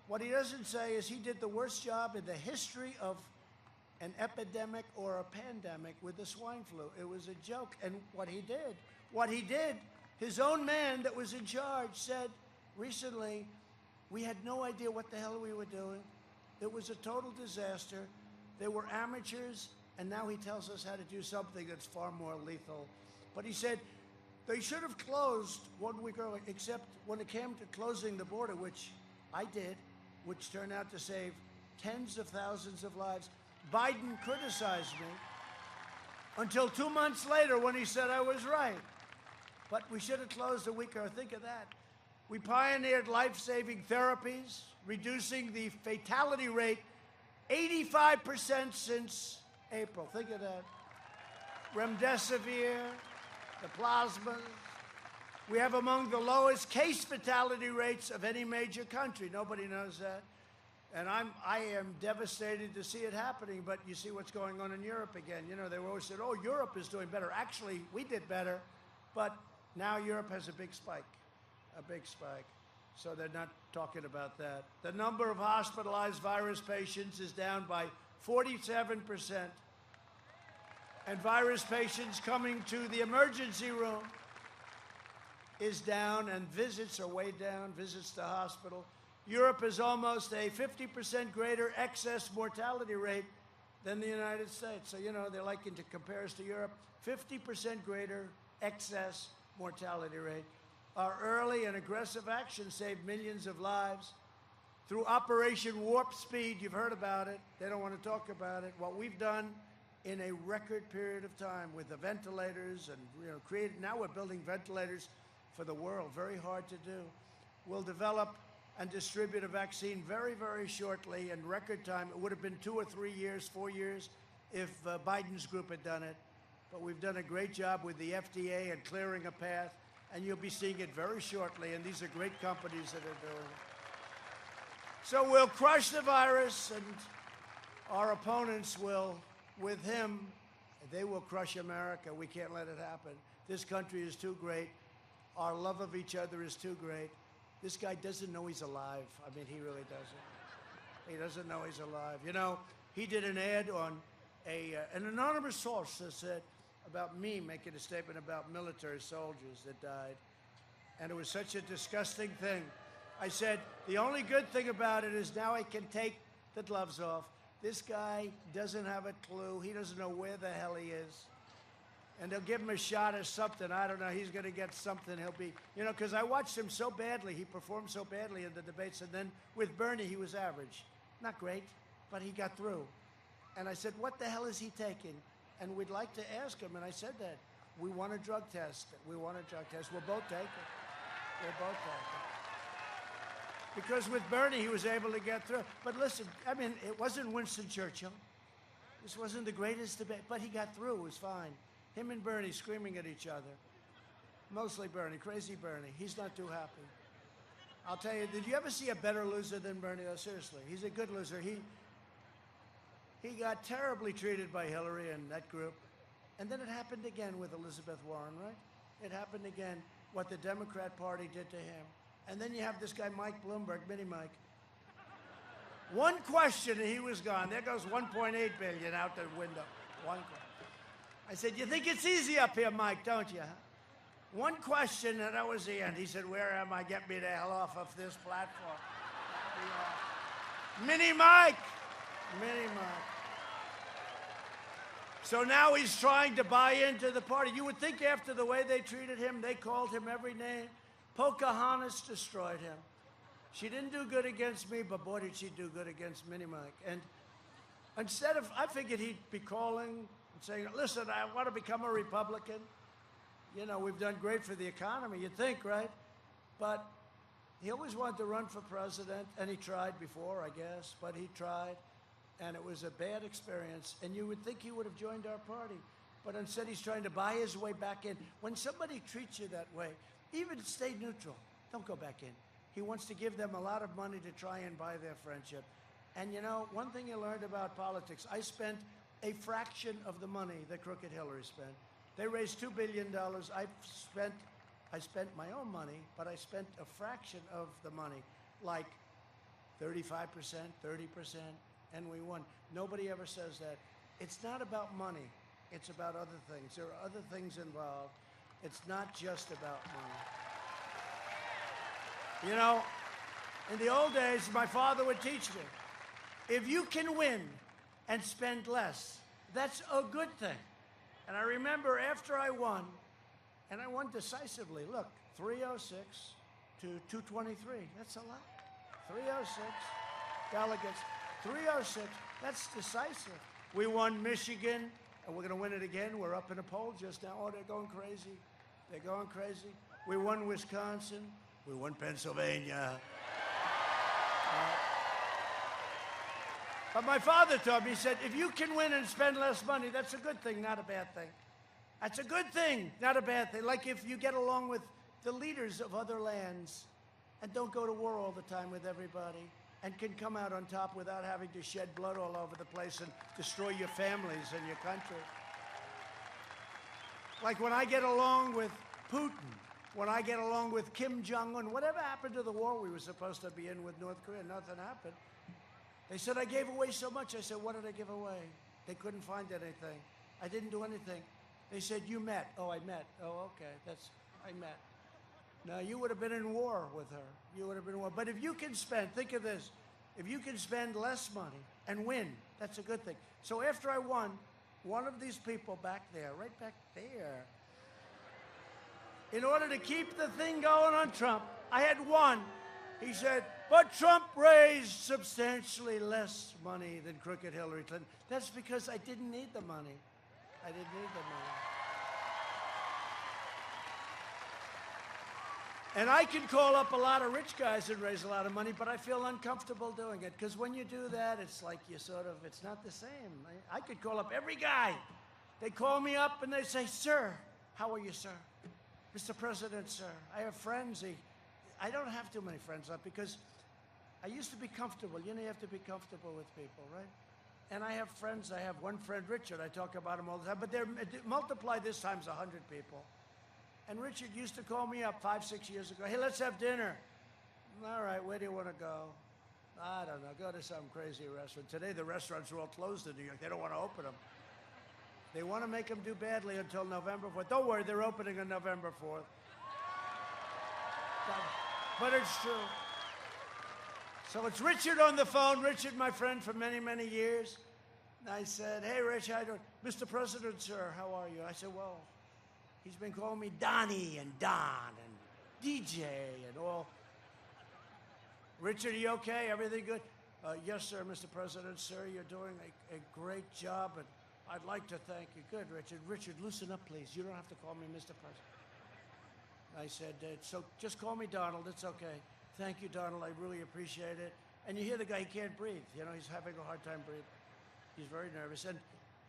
What he doesn't say is he did the worst job in the history of an epidemic or a pandemic with the swine flu. It was a joke. And what he did, his own man that was in charge said recently, we had no idea what the hell we were doing. It was a total disaster. They were amateurs, and now he tells us how to do something that's far more lethal. But he said they should have closed 1 week early, except when it came to closing the border, which I did, which turned out to save tens of thousands of lives. Biden criticized me until 2 months later when he said I was right. But we should have closed a week early. Think of that. We pioneered life-saving therapies, reducing the fatality rate 85% since April. Think of that. Remdesivir, the plasmas. We have among the lowest case fatality rates of any major country. Nobody knows that. And I am devastated to see it happening, but you see what's going on in Europe again. You know, they always said, oh, Europe is doing better. Actually, we did better, but now Europe has a big spike. So they're not talking about that. The number of hospitalized virus patients is down by 47%. And virus patients coming to the emergency room is down, and visits are way down, visits to hospital. Europe is almost a 50% greater excess mortality rate than the United States. So, you know, they like to compare us to Europe. 50% greater excess mortality rate. Our early and aggressive action saved millions of lives. Through Operation Warp Speed, you've heard about it. They don't want to talk about it. What we've done in a record period of time with the ventilators and, you know, now we're building ventilators for the world. Very hard to do. We'll develop and distribute a vaccine very, very shortly in record time. It would have been 2 or 3 years, 4 years if Biden's group had done it. But we've done a great job with the FDA and clearing a path. And you'll be seeing it very shortly, and these are great companies that are doing it. So we'll crush the virus, and our opponents will, with him, they will crush America. We can't let it happen. This country is too great. Our love of each other is too great. This guy doesn't know he's alive. I mean, he really doesn't. He doesn't know he's alive. You know, he did an ad on an anonymous source that said, about me making a statement about military soldiers that died. And it was such a disgusting thing. I said, the only good thing about it is now I can take the gloves off. This guy doesn't have a clue. He doesn't know where the hell he is. And they'll give him a shot or something. I don't know. He's going to get something. He'll be, you know, because I watched him so badly. He performed so badly in the debates. And then with Bernie, he was average. Not great, but he got through. And I said, what the hell is he taking? And we'd like to ask him, and I said that. We want a drug test. We want a drug test. We'll both take it. We'll both take it. Because with Bernie, he was able to get through. But listen, I mean, it wasn't Winston Churchill. This wasn't the greatest debate, but he got through. It was fine. Him and Bernie screaming at each other. Mostly Bernie, crazy Bernie. He's not too happy. I'll tell you, did you ever see a better loser than Bernie? Oh, seriously, he's a good loser. He got terribly treated by Hillary and that group. And then it happened again with Elizabeth Warren, right? it happened again, what the Democrat Party did to him. And then you have this guy, Mike Bloomberg, Mini Mike. One question and he was gone. There goes $1.8 billion out the window. One question. I said, you think it's easy up here, Mike, don't you? One question, and that was the end. He said, where am I? Get me the hell off of this platform. Mini Mike. Mini Mike. So now he's trying to buy into the party. You would think after the way they treated him, they called him every name. Pocahontas destroyed him. She didn't do good against me, but boy, did she do good against Mini Mike. And instead of, I figured he'd be calling and saying, listen, I want to become a Republican. You know, we've done great for the economy, you'd think, right? But he always wanted to run for president, and he tried before, I guess, but he tried, and it was a bad experience. And you would think he would have joined our party, but instead he's trying to buy his way back in. When somebody treats you that way, even stay neutral. Don't go back in. He wants to give them a lot of money to try and buy their friendship. And you know, one thing you learned about politics, I spent a fraction of the money that Crooked Hillary spent. They raised $2 billion. I spent my own money, but I spent a fraction of the money, like 35%, 30%, and we won. Nobody ever says that. It's not about money. It's about other things. There are other things involved. It's not just about money. You know, in the old days, my father would teach me, if you can win and spend less, that's a good thing. And I remember after I won, and I won decisively, look, 306 to 223, that's a lot. 306 delegates, 306, that's decisive. We won Michigan, and we're going to win it again. We're up in a poll just now. Oh, they're going crazy. They're going crazy. We won Wisconsin. We won Pennsylvania. But my father told me, he said, if you can win and spend less money, that's a good thing, not a bad thing. That's a good thing, not a bad thing. Like if you get along with the leaders of other lands and don't go to war all the time with everybody and can come out on top without having to shed blood all over the place and destroy your families and your country. Like when I get along with Putin, when I get along with Kim Jong-un, whatever happened to the war we were supposed to be in with North Korea? Nothing happened. They said I gave away so much. I said, what did I give away? They couldn't find anything. I didn't do anything. They said, you met. Oh, I met. Oh, okay. I met. No, you would have been in war with her. You would have been in war. But if you can spend, think of this, if you can spend less money and win, that's a good thing. So after I won, one of these people back there, right back there, in order to keep the thing going on Trump, I had won. He said, but Trump raised substantially less money than Crooked Hillary Clinton. That's because I didn't need the money. I didn't need the money. And I can call up a lot of rich guys and raise a lot of money, but I feel uncomfortable doing it. Because when you do that, it's like you sort of, it's not the same. I could call up every guy. They call me up and they say, sir, how are you, sir? Mr. President, sir, I have friends. I don't have too many friends left because I used to be comfortable. You know, you have to be comfortable with people, right? And I have friends. I have one friend, Richard. I talk about him all the time. But multiply this times 100 people. And Richard used to call me up 5, 6 years ago. Hey, let's have dinner. All right, where do you want to go? I don't know. Go to some crazy restaurant. Today, the restaurants are all closed in New York. They don't want to open them. They want to make them do badly until November 4th. Don't worry, they're opening on November 4th. But it's true. So it's Richard on the phone. Richard, my friend for many, many years. And I said, hey, Rich, how you doing? Mr. President, sir, how are you? I said, well, he's been calling me Donnie and Don and DJ and all. Richard, are you okay? Everything good? Yes, sir, Mr. President, sir, you're doing a great job, and I'd like to thank you. Good, Richard. Richard, loosen up, please. You don't have to call me Mr. President. I said, so just call me Donald. It's okay. Thank you, Donald. I really appreciate it. And you hear the guy, he can't breathe. You know, he's having a hard time breathing. He's very nervous. And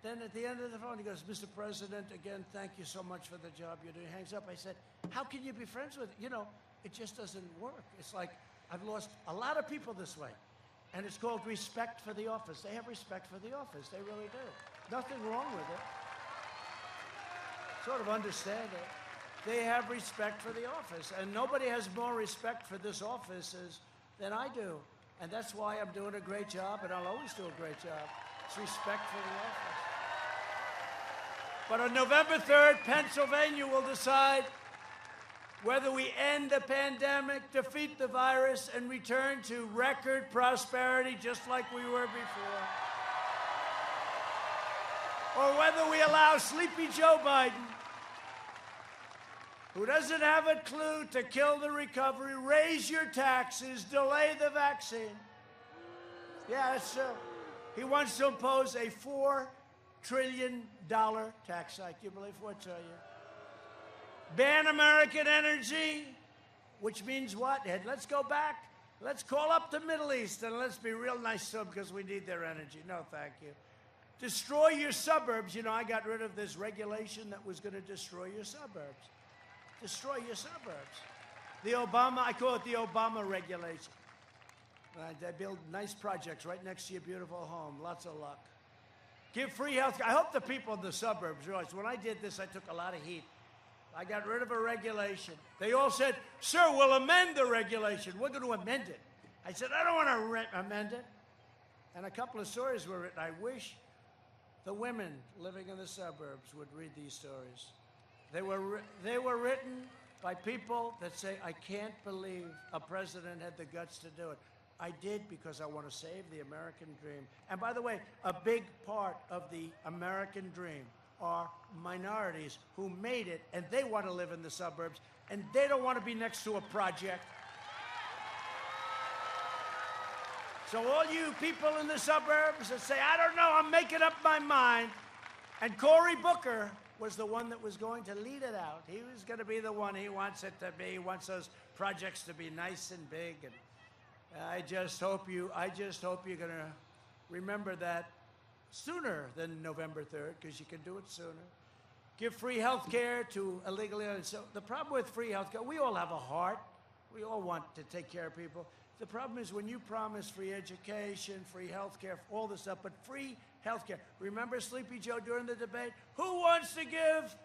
then at the end of the phone, he goes, Mr. President, again, thank you so much for the job you're doing. He hangs up. I said, how can you be friends with, you know, it just doesn't work. It's like I've lost a lot of people this way. And it's called respect for the office. They have respect for the office. They really do. Nothing wrong with it. Sort of understand it. they have respect for the office. And nobody has more respect for this office than I do. And that's why I'm doing a great job, and I'll always do a great job. It's respect for the office. But on November 3rd, Pennsylvania will decide whether we end the pandemic, defeat the virus, and return to record prosperity just like we were before. Or whether we allow Sleepy Joe Biden, who doesn't have a clue, to kill the recovery, raise your taxes, delay the vaccine. Yeah, that's true. He wants to impose a $4 trillion tax hike. Do you believe $4 trillion? Ban American energy, which means what? Let's go back. Let's call up the Middle East and let's be real nice to them because we need their energy. No, thank you. Destroy your suburbs. You know, I got rid of this regulation that was going to destroy your suburbs. Destroy your suburbs. I call it the Obama regulation. They build nice projects right next to your beautiful home. Lots of luck. Give free health care. I hope the people in the suburbs realize when I did this, I took a lot of heat. I got rid of a regulation. They all said, sir, we'll amend the regulation. We're going to amend it. I said, I don't want to amend it. And a couple of stories were written. I wish the women living in the suburbs would read these stories. They were written by people that say, I can't believe a president had the guts to do it. I did because I want to save the American dream. And by the way, a big part of the American dream are minorities who made it, and they want to live in the suburbs, and they don't want to be next to a project. So all you people in the suburbs that say, I don't know, I'm making up my mind, and Cory Booker was the one that was going to lead it out. He was going to be the one. He wants it to be. He wants those projects to be nice and big. And I just hope you're going to remember that sooner than November 3rd, because you can do it sooner. Give free health care to illegally. So the problem with free health care, we all have a heart. We all want to take care of people. The problem is when you promise free education, free health care, all this stuff, but free health care. Remember Sleepy Joe during the debate? Who wants to give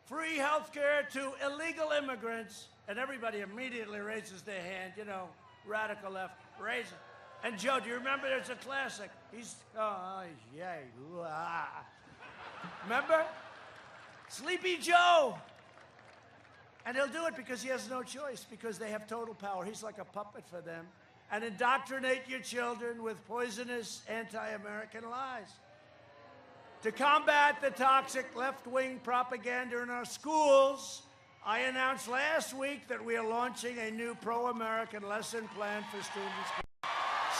free health care to illegal immigrants? And everybody immediately raises their hand, you know, radical left, raise it. And Joe, do you remember there's a classic? He's, Remember? Sleepy Joe. And he'll do it because he has no choice, because they have total power. He's like a puppet for them. And indoctrinate your children with poisonous anti-American lies. To combat the toxic left-wing propaganda in our schools, I announced last week that we are launching a new pro-American lesson plan for students.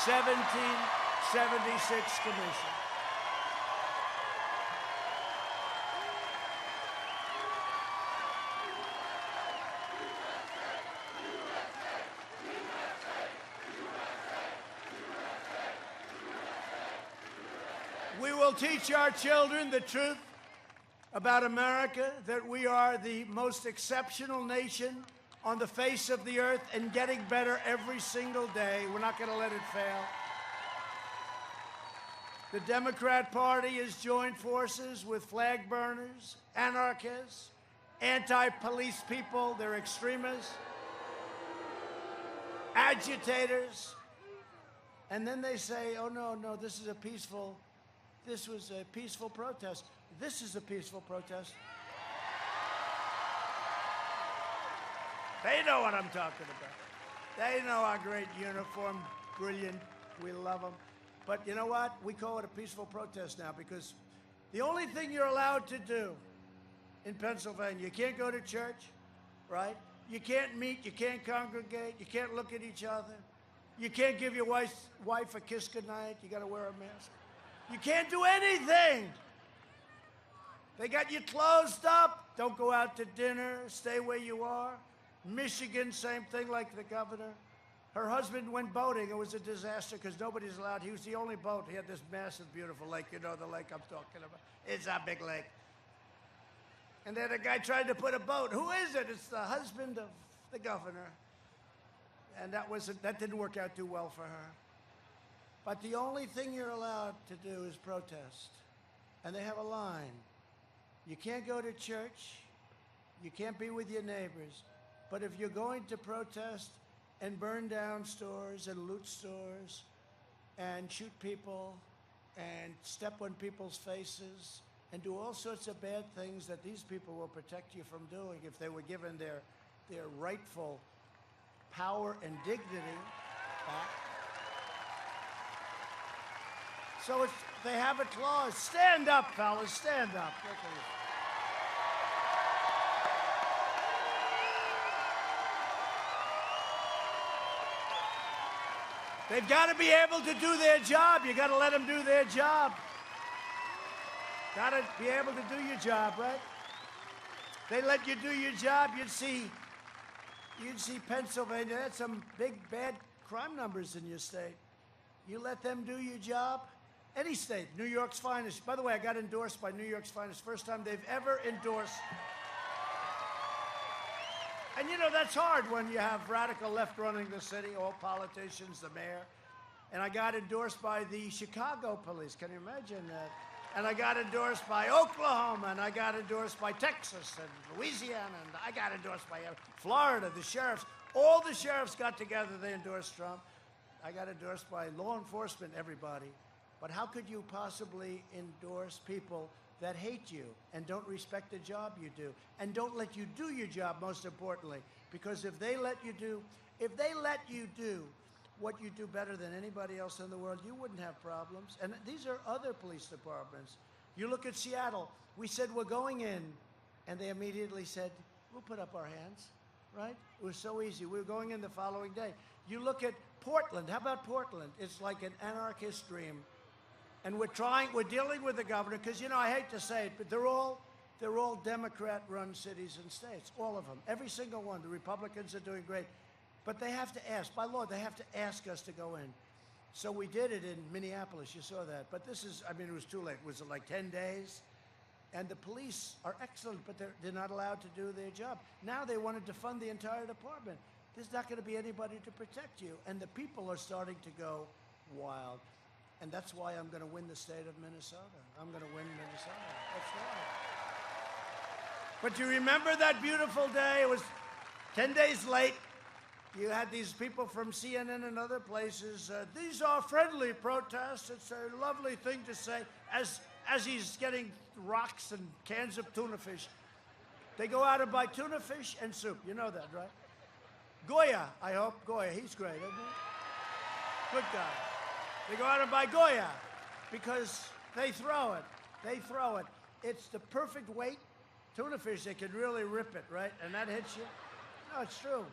1776 Commission. We will teach our children the truth about America, that we are the most exceptional nation on the face of the earth and getting better every single day. We're not going to let it fail. The Democrat Party has joined forces with flag burners, anarchists, anti-police people, they're extremists, agitators, and then they say, oh, no, this was a peaceful protest. This is a peaceful protest. They know what I'm talking about. They know our great uniform, brilliant, we love them. But you know what? We call it a peaceful protest now because the only thing you're allowed to do in Pennsylvania, you can't go to church, right? You can't meet, you can't congregate, you can't look at each other. You can't give your wife a kiss goodnight, you gotta wear a mask. You can't do anything. They got you closed up. Don't go out to dinner, stay where you are. Michigan, same thing, like the governor. Her husband went boating. It was a disaster because nobody's allowed. He was the only boat. He had this massive, beautiful lake. You know the lake I'm talking about. It's a big lake. And then a guy tried to put a boat. Who is it? It's the husband of the governor. And that didn't work out too well for her. But the only thing you're allowed to do is protest. And they have a line. You can't go to church. You can't be with your neighbors. But if you're going to protest and burn down stores and loot stores and shoot people and step on people's faces and do all sorts of bad things that these people will protect you from doing if they were given their rightful power and dignity back. So they have a clause. Stand up, fellas, stand up. They've got to be able to do their job. You got to let them do their job. Got to be able to do your job, right? They let you do your job, you'd see Pennsylvania had some big bad crime numbers in your state. You let them do your job. Any state, New York's finest. By the way, I got endorsed by New York's finest. First time they've ever endorsed. And you know, that's hard when you have radical left running the city, all politicians, the mayor. And I got endorsed by the Chicago police. Can you imagine that? And I got endorsed by Oklahoma, and I got endorsed by Texas and Louisiana, and I got endorsed by Florida, the sheriffs. All the sheriffs got together, they endorsed Trump. I got endorsed by law enforcement, everybody. But how could you possibly endorse people that hate you and don't respect the job you do and don't let you do your job, most importantly? Because if they let you do what you do better than anybody else in the world, you wouldn't have problems. And these are other police departments. You look at Seattle. We said we're going in, and they immediately said, we'll put up our hands, right? It was so easy. We were going in the following day. You look at Portland. How about Portland? It's like an anarchist dream. And we're dealing with the governor, because, you know, I hate to say it, but they're all Democrat-run cities and states, all of them, every single one. The Republicans are doing great. But they have to ask, by law, they have to ask us to go in. So we did it in Minneapolis, you saw that. But this is, I mean, it was too late. Was it like 10 days? And the police are excellent, but they're not allowed to do their job. Now they wanted to fund the entire department. There's not going to be anybody to protect you. And the people are starting to go wild. And that's why I'm going to win the state of Minnesota. I'm going to win Minnesota. That's why. But you remember that beautiful day? It was 10 days late. You had these people from CNN and other places. These are friendly protests. It's a lovely thing to say. As he's getting rocks and cans of tuna fish. They go out and buy tuna fish and soup. You know that, right? Goya, I hope. Goya, he's great, isn't he? Good guy. They go out and buy Goya because they throw it. They throw it. It's the perfect weight. Tuna fish, they can really rip it, right? And that hits you. No, it's true.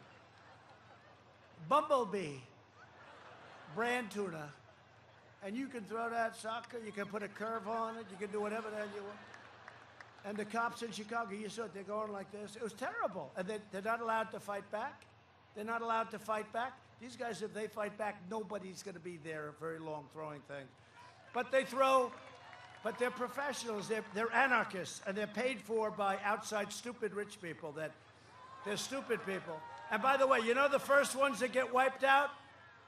Bumblebee, brand tuna. And you can throw that sucker. You can put a curve on it. You can do whatever the hell you want. And the cops in Chicago, you saw it, they're going like this. It was terrible. And they're not allowed to fight back. They're not allowed to fight back. These guys, if they fight back, nobody's going to be there very long throwing things. But they throw, but they're professionals. They're anarchists, and they're paid for by outside stupid rich people. They're stupid people. And by the way, you know the first ones that get wiped out?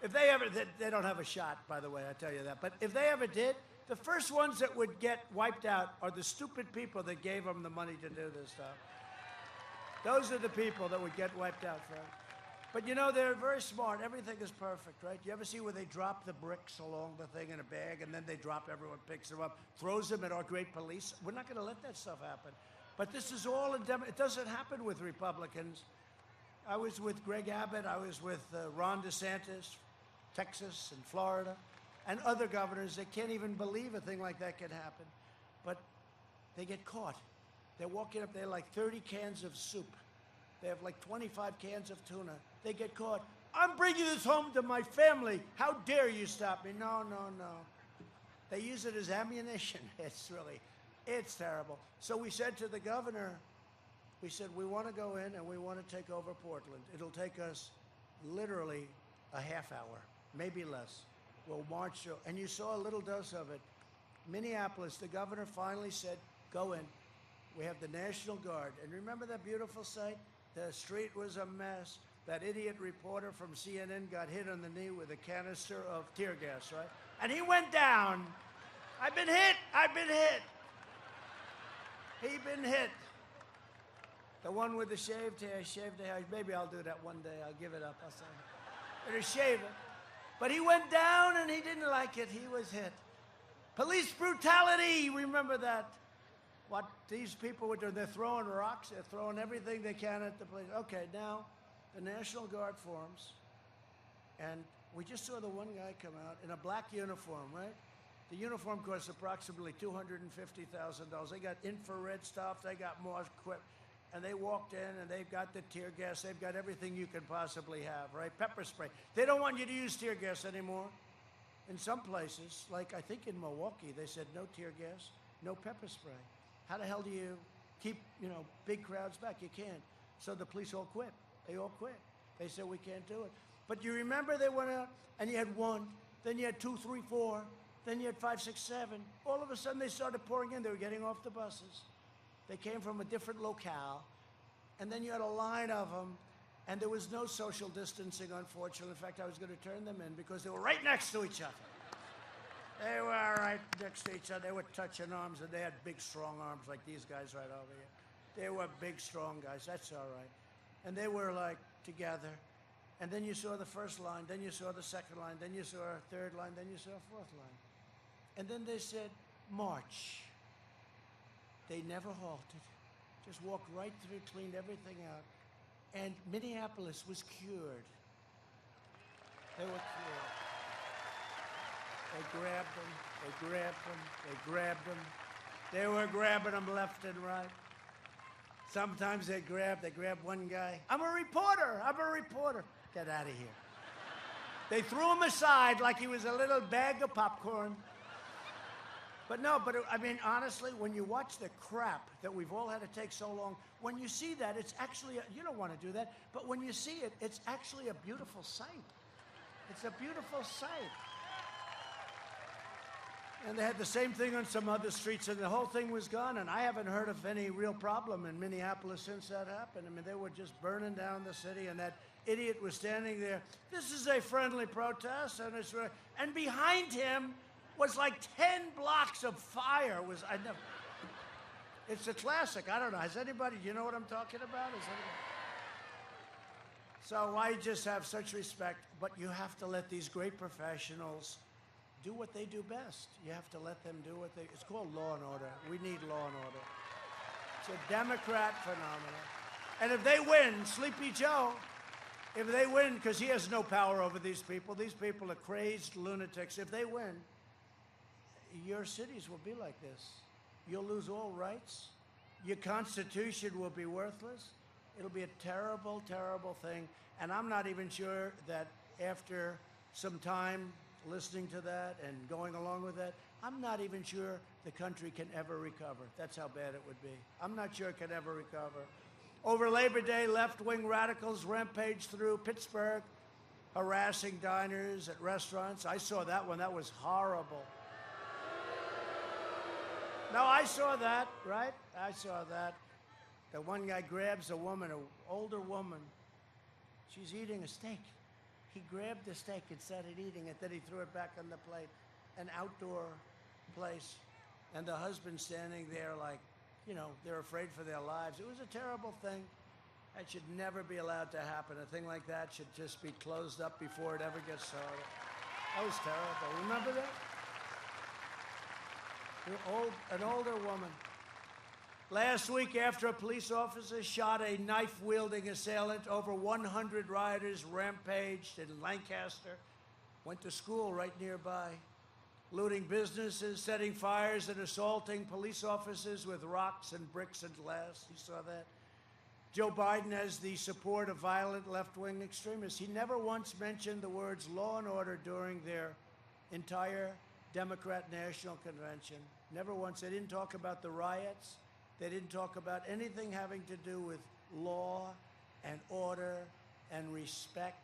If they ever, they don't have a shot, by the way, I tell you that. But if they ever did, the first ones that would get wiped out are the stupid people that gave them the money to do this stuff. Those are the people that would get wiped out, Frank. But you know, they're very smart. Everything is perfect, right? You ever see where they drop the bricks along the thing in a bag, and then they drop, everyone picks them up, throws them at our great police? We're not going to let that stuff happen. But this is all it doesn't happen with Republicans. I was with Greg Abbott. I was with Ron DeSantis, Texas and Florida, and other governors that can't even believe a thing like that can happen. But they get caught. They're walking up there like 30 cans of soup. They have like 25 cans of tuna. They get caught. I'm bringing this home to my family. How dare you stop me? No, no, no. They use it as ammunition. It's terrible. So we said to the governor, we said, we want to go in and we want to take over Portland. It'll take us literally a half hour, maybe less. We'll march through. And you saw a little dose of it. Minneapolis, the governor finally said, go in. We have the National Guard. And remember that beautiful sight? The street was a mess. That idiot reporter from CNN got hit on the knee with a canister of tear gas, right? And he went down. I've been hit. I've been hit. He'd been hit. The one with the shaved hair. Maybe I'll do that one day. I'll give it up. I'll say, better shave it. But he went down and he didn't like it. He was hit. Police brutality, remember that. What these people were doing, they're throwing rocks, they're throwing everything they can at the police. Okay, now the National Guard forms, and we just saw the one guy come out in a black uniform, right? The uniform costs approximately $250,000. They got infrared stuff, they got more equipment. And they walked in and they've got the tear gas, they've got everything you could possibly have, right? Pepper spray. They don't want you to use tear gas anymore. In some places, like I think in Milwaukee, they said no tear gas, no pepper spray. How the hell do you keep, big crowds back? You can't. So the police all quit. They all quit. They said, we can't do it. But you remember they went out and you had one, then you had 2, 3, 4, then you had 5, 6, 7. All of a sudden they started pouring in. They were getting off the buses. They came from a different locale, and then you had a line of them, and there was no social distancing, unfortunately. In fact, I was going to turn them in because they were right next to each other. They were right next to each other. They were touching arms, and they had big, strong arms like these guys right over here. They were big, strong guys. That's all right. And they were, like, together. And then you saw the first line, then you saw the second line, then you saw a third line, then you saw a fourth line. And then they said, march. They never halted, just walked right through, cleaned everything out. And Minneapolis was cured. They were cured. They grabbed them, they grabbed them, they grabbed them. They were grabbing them left and right. Sometimes they grabbed one guy. I'm a reporter. Get out of here. They threw him aside like he was a little bag of popcorn. But honestly, when you watch the crap that we've all had to take so long, when you see that, it's actually, you don't want to do that, but when you see it, it's actually a beautiful sight. It's a beautiful sight. And they had the same thing on some other streets, and the whole thing was gone, and I haven't heard of any real problem in Minneapolis since that happened. They were just burning down the city, and that idiot was standing there. This is a friendly protest, and behind him was like 10 blocks of fire. It's a classic. I don't know. Do you know what I'm talking about? So I just have such respect, but you have to let these great professionals do what they do best. You have to let them do it's called law and order. We need law and order. It's a Democrat phenomenon. And if they win, Sleepy Joe, if they win, because he has no power over these people are crazed lunatics. If they win, your cities will be like this. You'll lose all rights. Your Constitution will be worthless. It'll be a terrible, terrible thing. And I'm not even sure that after some time listening to that and going along with that, I'm not even sure the country can ever recover. That's how bad it would be. I'm not sure it can ever recover. Over Labor Day, left-wing radicals rampaged through Pittsburgh, harassing diners at restaurants. I saw that one. That was horrible. No, I saw that, right? I saw that. The one guy grabs a woman, an older woman. She's eating a steak. He grabbed the steak and started eating it. Then he threw it back on the plate. An outdoor place. And the husband standing there like, they're afraid for their lives. It was a terrible thing. That should never be allowed to happen. A thing like that should just be closed up before it ever gets started. That was terrible. Remember that? An older woman. Last week, after a police officer shot a knife-wielding assailant, over 100 rioters rampaged in Lancaster, went to school right nearby, looting businesses, setting fires, and assaulting police officers with rocks and bricks and glass. You saw that? Joe Biden has the support of violent left-wing extremists. He never once mentioned the words law and order during their entire Democrat National Convention. Never once. They didn't talk about the riots. They didn't talk about anything having to do with law and order and respect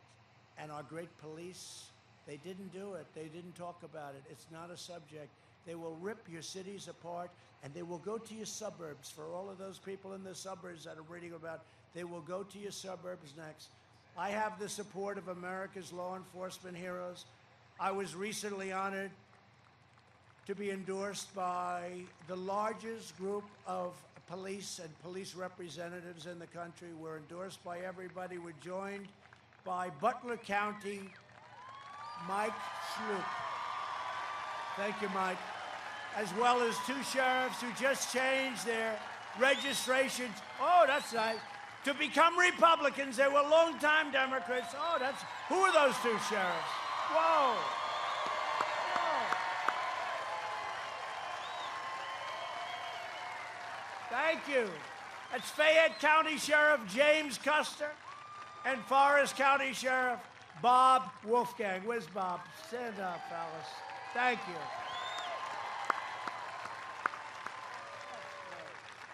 and our great police. They didn't do it. They didn't talk about it. It's not a subject. They will rip your cities apart, and they will go to your suburbs. For all of those people in the suburbs that are reading about, they will go to your suburbs next. I have the support of America's law enforcement heroes. I was recently honored to be endorsed by the largest group of police and police representatives in the country. We're endorsed by everybody. We're joined by Butler County Mike Schlup. Thank you, Mike. As well as 2 sheriffs who just changed their registrations. Oh, that's nice. To become Republicans. They were longtime Democrats. Oh, that's... Who are those 2 sheriffs? Whoa. Whoa. Thank you. That's Fayette County Sheriff James Custer and Forest County Sheriff Bob Wolfgang. Where's Bob? Stand up, fellas. Thank you.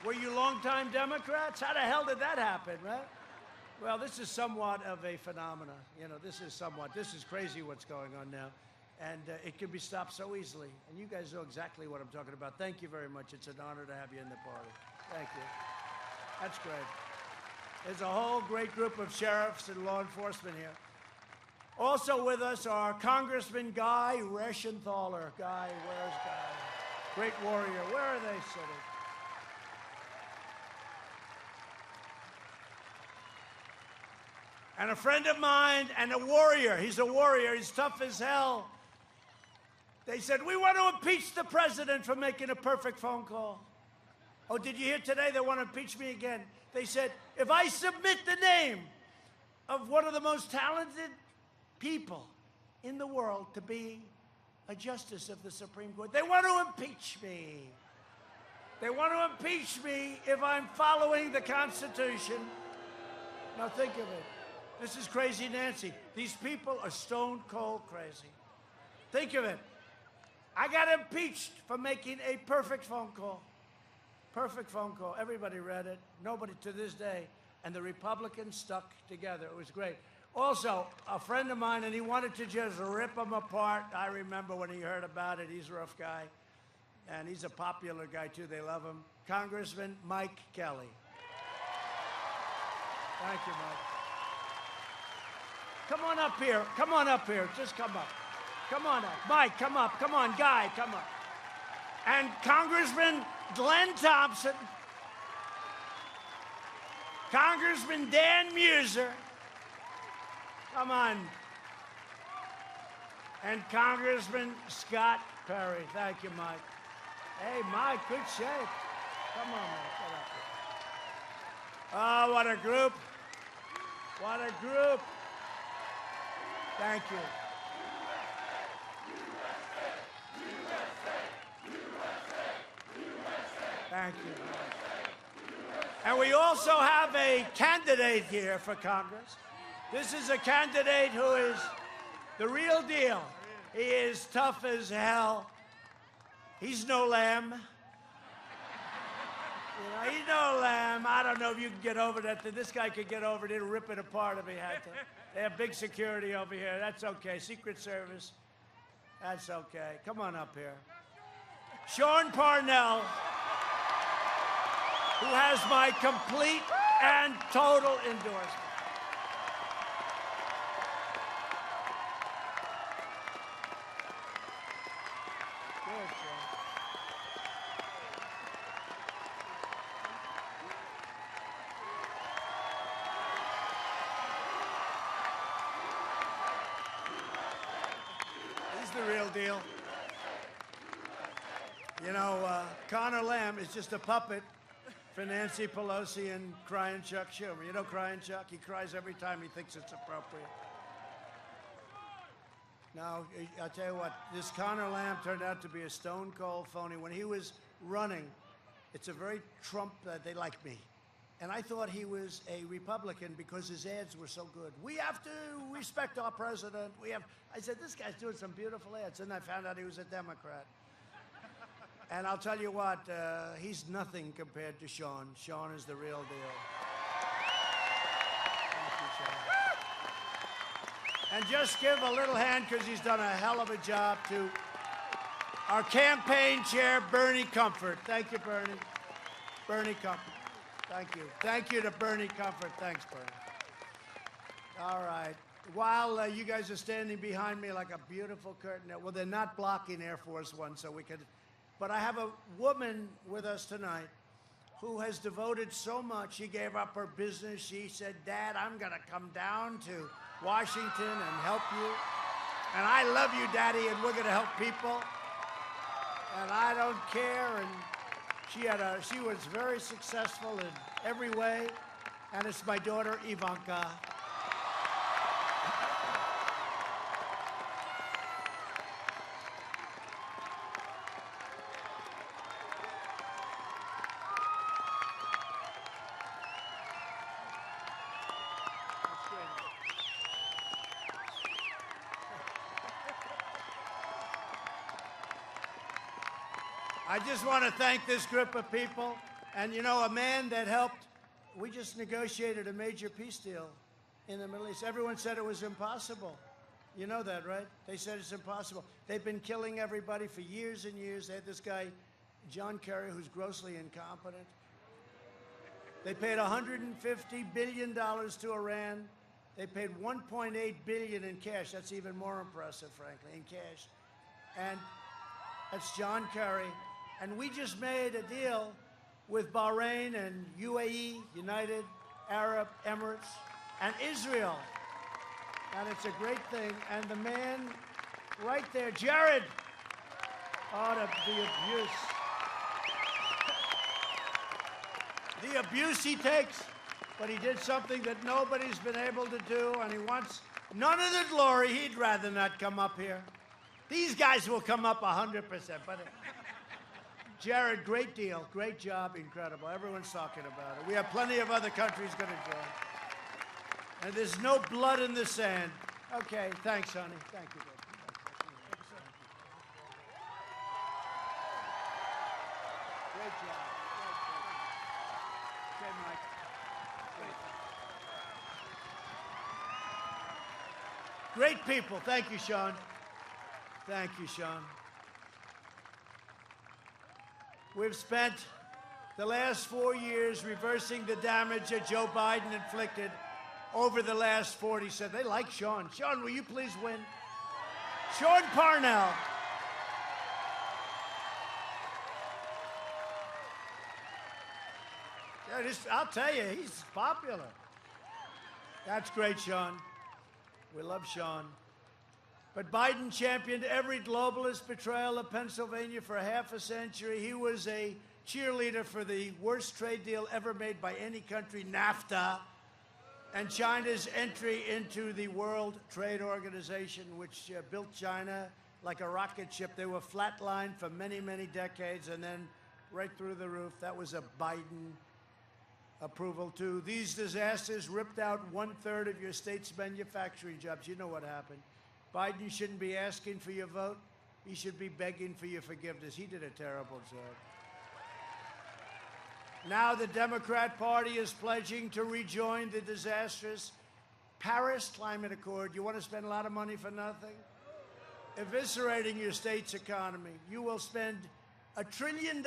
Were you longtime Democrats? How the hell did that happen, right? Well, this is somewhat of a phenomenon. You know, this is crazy what's going on now. And it can be stopped so easily. And you guys know exactly what I'm talking about. Thank you very much. It's an honor to have you in the party. Thank you. That's great. There's a whole great group of sheriffs and law enforcement here. Also with us are Congressman Guy Reschenthaler. Guy, where's Guy? Great warrior. Where are they sitting? And a friend of mine and a warrior. He's a warrior. He's tough as hell. They said, we want to impeach the president for making a perfect phone call. Oh, did you hear today they want to impeach me again? They said, if I submit the name of one of the most talented people in the world to be a justice of the Supreme Court, they want to impeach me. They want to impeach me if I'm following the Constitution. Now think of it. This is crazy Nancy. These people are stone cold crazy. Think of it. I got impeached for making a perfect phone call. Perfect phone call. Everybody read it. Nobody to this day. And the Republicans stuck together. It was great. Also, a friend of mine, and he wanted to just rip them apart. I remember when he heard about it. He's a rough guy. And he's a popular guy, too. They love him. Congressman Mike Kelly. Thank you, Mike. Come on up here. Come on up here. Just come up. Come on up. Mike, come up. Come on, Guy, come up. And Congressman Glenn Thompson. Congressman Dan Muser. Come on. And Congressman Scott Perry. Thank you, Mike. Hey, Mike, good shape. Come on, Mike. Get up here. Oh, what a group. What a group. Thank you. Thank you. And we also have a candidate here for Congress. This is a candidate who is the real deal. He is tough as hell. He's no lamb. You know, he's no lamb. I don't know if you can get over that. This guy could get over it. He'd rip it apart if he had to. They have big security over here. That's okay. Secret Service. That's okay. Come on up here. Sean Parnell, who has my complete and total endorsement. Good, Sean. He's the real deal. You know, Connor Lamb is just a puppet for Nancy Pelosi and Crying Chuck Schumer. You know Crying Chuck? He cries every time he thinks it's appropriate. Now, I'll tell you what, this Connor Lamb turned out to be a stone-cold phony. When he was running, it's a very Trump, they like me. And I thought he was a Republican because his ads were so good. We have to respect our president. I said, this guy's doing some beautiful ads. And I found out he was a Democrat. And I'll tell you what, he's nothing compared to Sean. Sean is the real deal. Thank you, Sean. And just give a little hand, because he's done a hell of a job, to our campaign chair, Bernie Comfort. Thank you, Bernie. Bernie Comfort. Thank you. Thank you to Bernie Comfort. Thanks, Bernie. All right. While you guys are standing behind me like a beautiful curtain, well, they're not blocking Air Force One, so we could... But I have a woman with us tonight who has devoted so much. She gave up her business. She said, Dad, I'm going to come down to Washington and help you. And I love you, Daddy, and we're going to help people. And I don't care. And she was very successful in every way. And it's my daughter, Ivanka. I just want to thank this group of people. And, you know, a man that helped, we just negotiated a major peace deal in the Middle East. Everyone said it was impossible. You know that, right? They said it's impossible. They've been killing everybody for years and years. They had this guy, John Kerry, who's grossly incompetent. They paid $150 billion to Iran. They paid $1.8 billion in cash. That's even more impressive, frankly, in cash. And that's John Kerry. And we just made a deal with Bahrain and UAE, United Arab Emirates, and Israel. And it's a great thing. And the man right there, Jared, the abuse. The abuse he takes, but he did something that nobody's been able to do, and he wants none of the glory. He'd rather not come up here. These guys will come up 100%, but Jared, great deal, great job, incredible. Everyone's talking about it. We have plenty of other countries going to join. And there's no blood in the sand. Okay, thanks, honey. Thank you, baby. Great job. Okay, Mike. Great people. Thank you, Sean. Thank you, Sean. We've spent the last 4 years reversing the damage that Joe Biden inflicted over the last 40. Said they like Sean. Sean, will you please win? Sean Parnell. Yeah, I'll tell you, he's popular. That's great, Sean. We love Sean. But Biden championed every globalist betrayal of Pennsylvania for half a century. He was a cheerleader for the worst trade deal ever made by any country, NAFTA, and China's entry into the World Trade Organization, which built China like a rocket ship. They were flatlined for many, many decades, and then right through the roof. That was a Biden approval, too. These disasters ripped out 1/3 of your state's manufacturing jobs. You know what happened. Biden shouldn't be asking for your vote. He should be begging for your forgiveness. He did a terrible job. Now the Democrat Party is pledging to rejoin the disastrous Paris Climate Accord. You want to spend a lot of money for nothing? Eviscerating your state's economy. You will spend $1 trillion,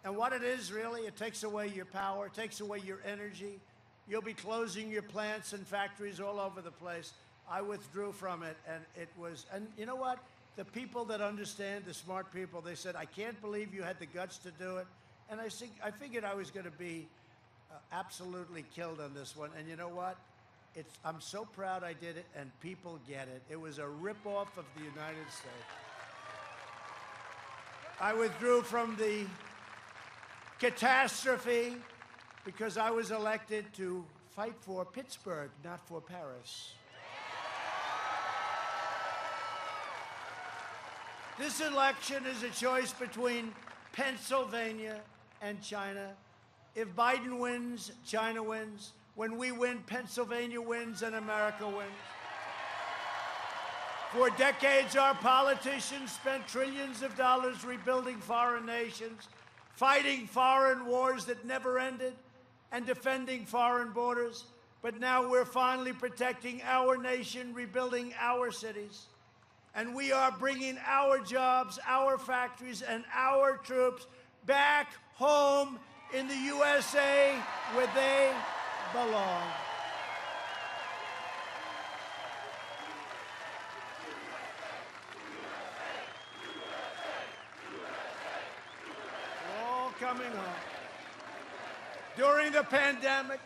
and what it is, really, it takes away your power, it takes away your energy. You'll be closing your plants and factories all over the place. I withdrew from it, and you know what? The people that understand, the smart people, they said, I can't believe you had the guts to do it. And I figured I was going to be absolutely killed on this one. And you know what? I'm so proud I did it, and people get it. It was a ripoff of the United States. I withdrew from the catastrophe because I was elected to fight for Pittsburgh, not for Paris. This election is a choice between Pennsylvania and China. If Biden wins, China wins. When we win, Pennsylvania wins and America wins. For decades, our politicians spent trillions of dollars rebuilding foreign nations, fighting foreign wars that never ended, and defending foreign borders. But now we're finally protecting our nation, rebuilding our cities. And we are bringing our jobs, our factories, and our troops back home in the USA where they belong. We're all coming home. During the pandemic,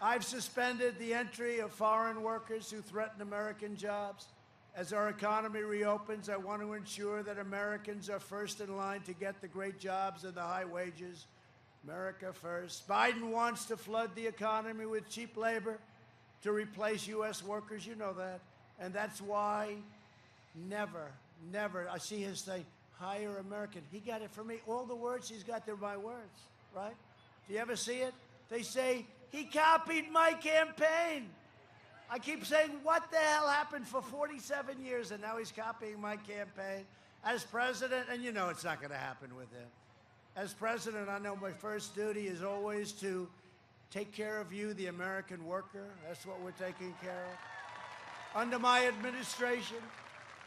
I've suspended the entry of foreign workers who threaten American jobs. As our economy reopens, I want to ensure that Americans are first in line to get the great jobs and the high wages. America first. Biden wants to flood the economy with cheap labor to replace U.S. workers. You know that. And that's why never, I see his thing, hire American. He got it from me. All the words he's got, they're my words, right? Do you ever see it? They say, he copied my campaign. I keep saying, what the hell happened for 47 years, and now he's copying my campaign. As president, and you know it's not going to happen with him. As president, I know my first duty is always to take care of you, the American worker. That's what we're taking care of. Under my administration,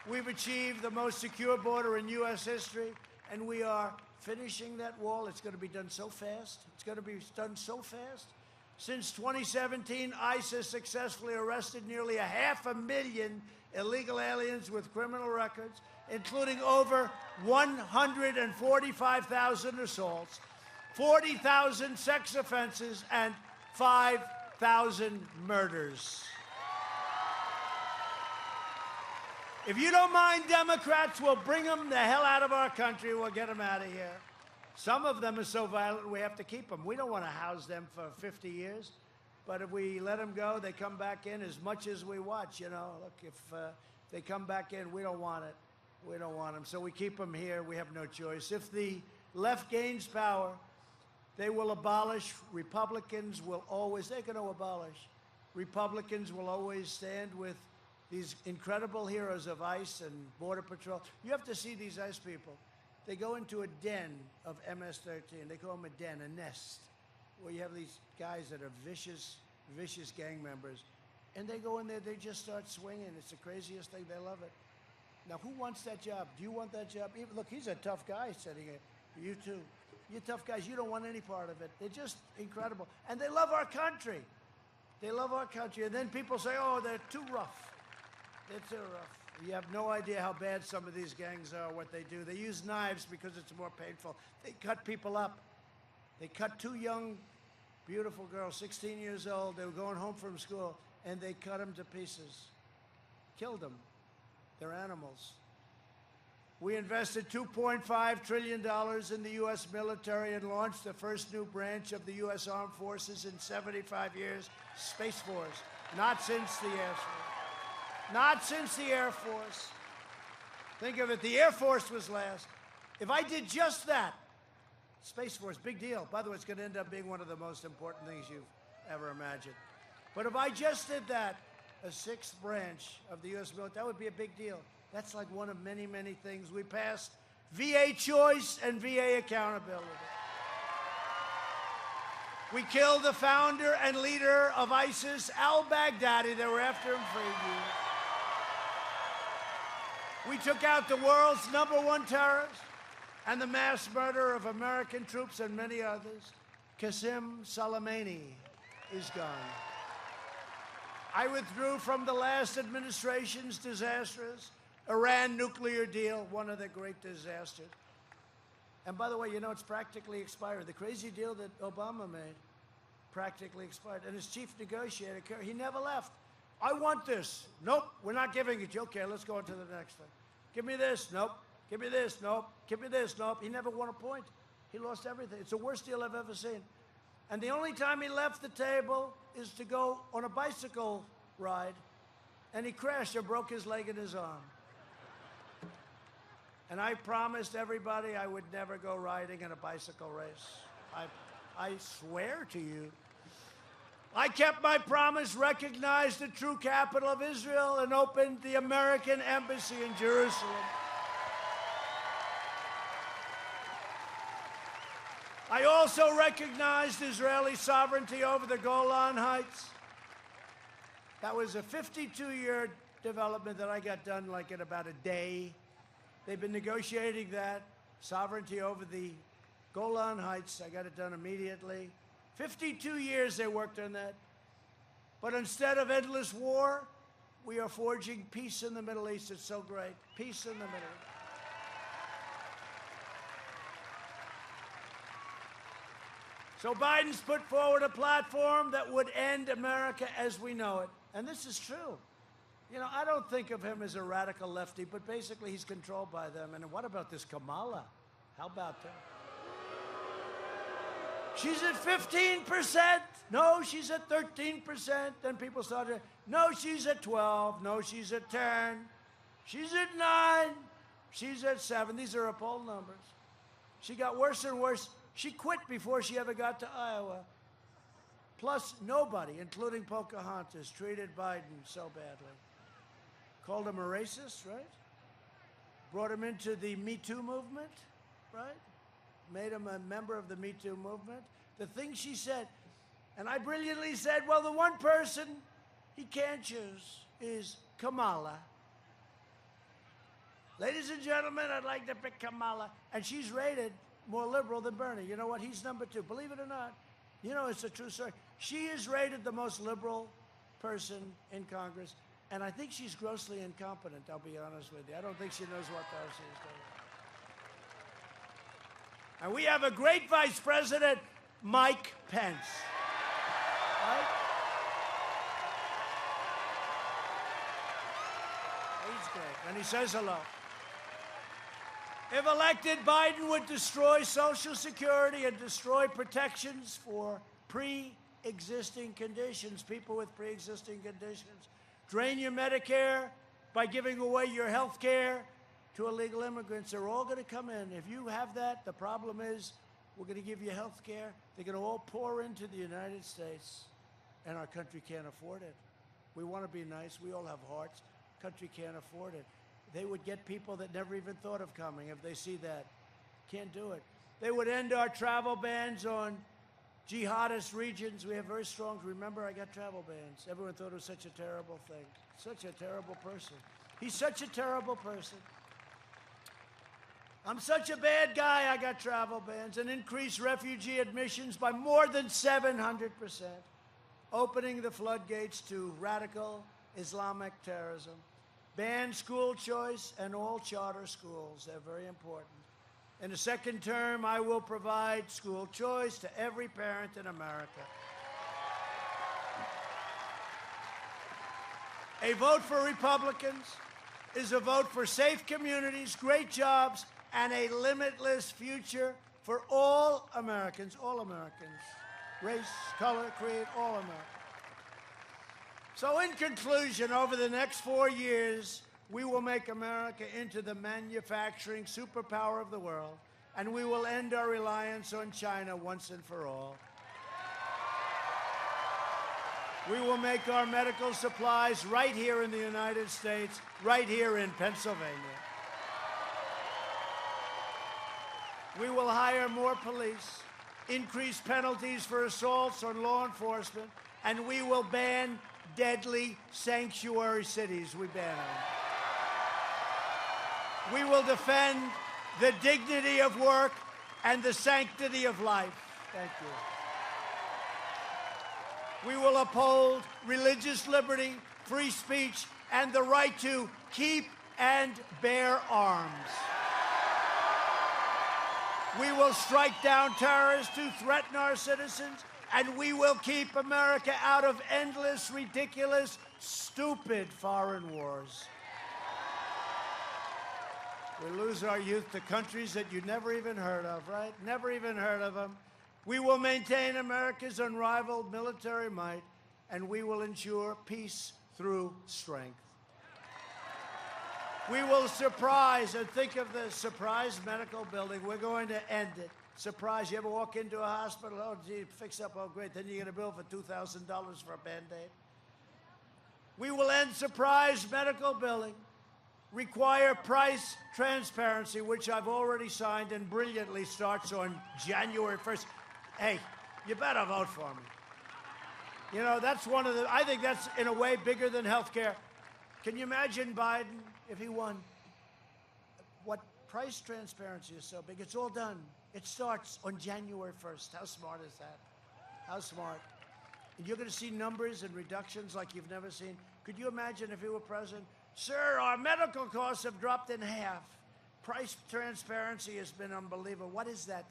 we've achieved the most secure border in U.S. history, and we are finishing that wall. It's going to be done so fast. It's going to be done so fast. Since 2017, ICE has successfully arrested nearly 500,000 illegal aliens with criminal records, including over 145,000 assaults, 40,000 sex offenses, and 5,000 murders. If you don't mind Democrats, we'll bring them the hell out of our country. We'll get them out of here. Some of them are so violent, we have to keep them. We don't want to house them for 50 years. But if we let them go, they come back in as much as we watch, you know. Look, if they come back in, we don't want it. We don't want them. So we keep them here. We have no choice. If the left gains power, they will abolish. Republicans will always, they're going to abolish. Republicans will always stand with these incredible heroes of ICE and Border Patrol. You have to see these ICE people. They go into a den of MS-13. They call them a den, a nest, where you have these guys that are vicious gang members. And they go in there, they just start swinging. It's the craziest thing. They love it. Now, who wants that job? Do you want that job? Look, he's a tough guy sitting here. You too. You're tough guys. You don't want any part of it. They're just incredible. And they love our country. They love our country. And then people say, oh, they're too rough. They're too rough. You have no idea how bad some of these gangs are, what they do. They use knives because it's more painful. They cut people up. They cut two young, beautiful girls, 16 years old. They were going home from school, and they cut them to pieces. Killed them. They're animals. We invested $2.5 trillion in the U.S. military and launched the first new branch of the U.S. Armed Forces in 75 years, Space Force. Not since the Air Force. Not since the Air Force. Think of it, the Air Force was last. If I did just that, Space Force, big deal. By the way, it's going to end up being one of the most important things you've ever imagined. But if I just did that, a sixth branch of the U.S. military, that would be a big deal. That's like one of many, many things. We passed VA choice and VA accountability. We killed the founder and leader of ISIS, al-Baghdadi. They were after him for years. We took out the world's #1 terrorist and the mass murderer of American troops and many others. Qasem Soleimani is gone. I withdrew from the last administration's disastrous Iran nuclear deal, one of the great disasters. And by the way, you know, it's practically expired. The crazy deal that Obama made practically expired. And his chief negotiator, he never left. I want this. Nope, we're not giving it to you. Okay, let's go on to the next thing. Give me this. Nope. Give me this. Nope. Give me this. Nope. He never won a point. He lost everything. It's the worst deal I've ever seen. And the only time he left the table is to go on a bicycle ride, and he crashed and broke his leg and his arm. And I promised everybody I would never go riding in a bicycle race. I swear to you. I kept my promise, recognized the true capital of Israel, and opened the American embassy in Jerusalem. I also recognized Israeli sovereignty over the Golan Heights. That was a 52-year development that I got done like in about a day. They've been negotiating that, sovereignty over the Golan Heights. I got it done immediately. 52 years they worked on that. But instead of endless war, we are forging peace in the Middle East. It's so great. Peace in the Middle East. So Biden's put forward a platform that would end America as we know it. And this is true. You know, I don't think of him as a radical lefty, but basically he's controlled by them. And what about this Kamala? How about that? She's at 15%. No, she's at 13%. Then people started, no, she's at 12. No, she's at 10. She's at 9. She's at 7. These are her poll numbers. She got worse and worse. She quit before she ever got to Iowa. Plus, nobody, including Pocahontas, treated Biden so badly. Called him a racist, right? Brought him into the Me Too movement, right? Made him a member of the Me Too movement. The thing she said, and I brilliantly said, well, the one person he can't choose is Kamala. Ladies and gentlemen, I'd like to pick Kamala. And she's rated more liberal than Bernie. You know what? He's number 2. Believe it or not. You know, it's a true story. She is rated the most liberal person in Congress. And I think she's grossly incompetent, I'll be honest with you. I don't think she knows what the hell she's doing. And we have a great vice president, Mike Pence. Right? He's great. And he says hello. If elected, Biden would destroy Social Security and destroy protections for pre-existing conditions, people with pre-existing conditions. Drain your Medicare by giving away your health care to illegal immigrants. They're all going to come in. If you have that, the problem is we're going to give you health care. They're going to all pour into the United States, and our country can't afford it. We want to be nice. We all have hearts. Country can't afford it. They would get people that never even thought of coming if they see that. Can't do it. They would end our travel bans on jihadist regions. We have very strong, remember, I got travel bans. Everyone thought it was such a terrible thing. Such a terrible person. He's such a terrible person. I'm such a bad guy, I got travel bans. And increased refugee admissions by more than 700%. Opening the floodgates to radical Islamic terrorism. Ban school choice and all charter schools. They're very important. In the second term, I will provide school choice to every parent in America. A vote for Republicans is a vote for safe communities, great jobs, and a limitless future for all Americans, race, color, creed, all Americans. So in conclusion, over the next 4 years, we will make America into the manufacturing superpower of the world, and we will end our reliance on China once and for all. We will make our medical supplies right here in the United States, right here in Pennsylvania. We will hire more police, increase penalties for assaults on law enforcement, and we will ban deadly sanctuary cities. We ban them. We will defend the dignity of work and the sanctity of life. Thank you. We will uphold religious liberty, free speech, and the right to keep and bear arms. We will strike down terrorists who threaten our citizens, and we will keep America out of endless, ridiculous, stupid foreign wars. We lose our youth to countries that you never even heard of, right? Never even heard of them. We will maintain America's unrivaled military might, and we will ensure peace through strength. We will surprise, and think of the surprise medical building. We're going to end it. Surprise, you ever walk into a hospital, oh, gee, fix up, oh, great, then you get a bill for $2,000 for a Band-Aid. We will end surprise medical billing, require price transparency, which I've already signed and brilliantly starts on January 1st. Hey, you better vote for me. You know, that's one of the, I think that's in a way bigger than health care. Can you imagine Biden if he won? What price transparency is so big? It's all done. It starts on January 1st. How smart is that? How smart? And you're going to see numbers and reductions like you've never seen. Could you imagine if he were president? Sir, our medical costs have dropped in half. Price transparency has been unbelievable. What is that?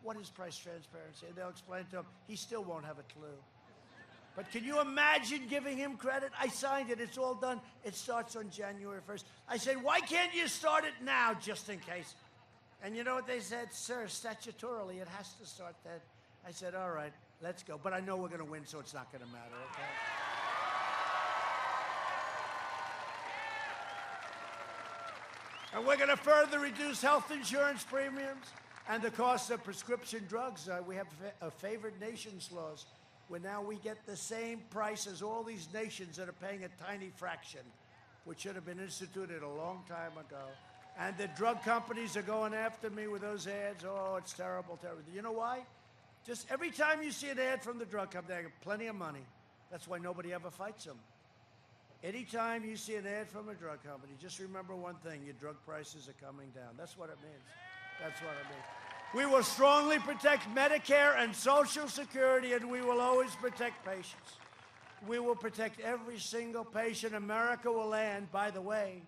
what is price transparency? And they'll explain to him. He still won't have a clue. But can you imagine giving him credit? I signed it. It's all done. It starts on January 1st. I said, why can't you start it now, just in case? And you know what they said? Sir, statutorily, it has to start then. I said, all right, let's go. But I know we're going to win, so it's not going to matter, okay? And we're going to further reduce health insurance premiums and the cost of prescription drugs. We have favored nations laws, where now we get the same price as all these nations that are paying a tiny fraction, which should have been instituted a long time ago. And the drug companies are going after me with those ads. Oh, it's terrible, terrible. You know why? Just every time you see an ad from the drug company, they have plenty of money. That's why nobody ever fights them. Anytime you see an ad from a drug company, just remember one thing: your drug prices are coming down. That's what it means. That's what it means. We will strongly protect Medicare and Social Security, and we will always protect patients. We will protect every single patient. America will land, by the way,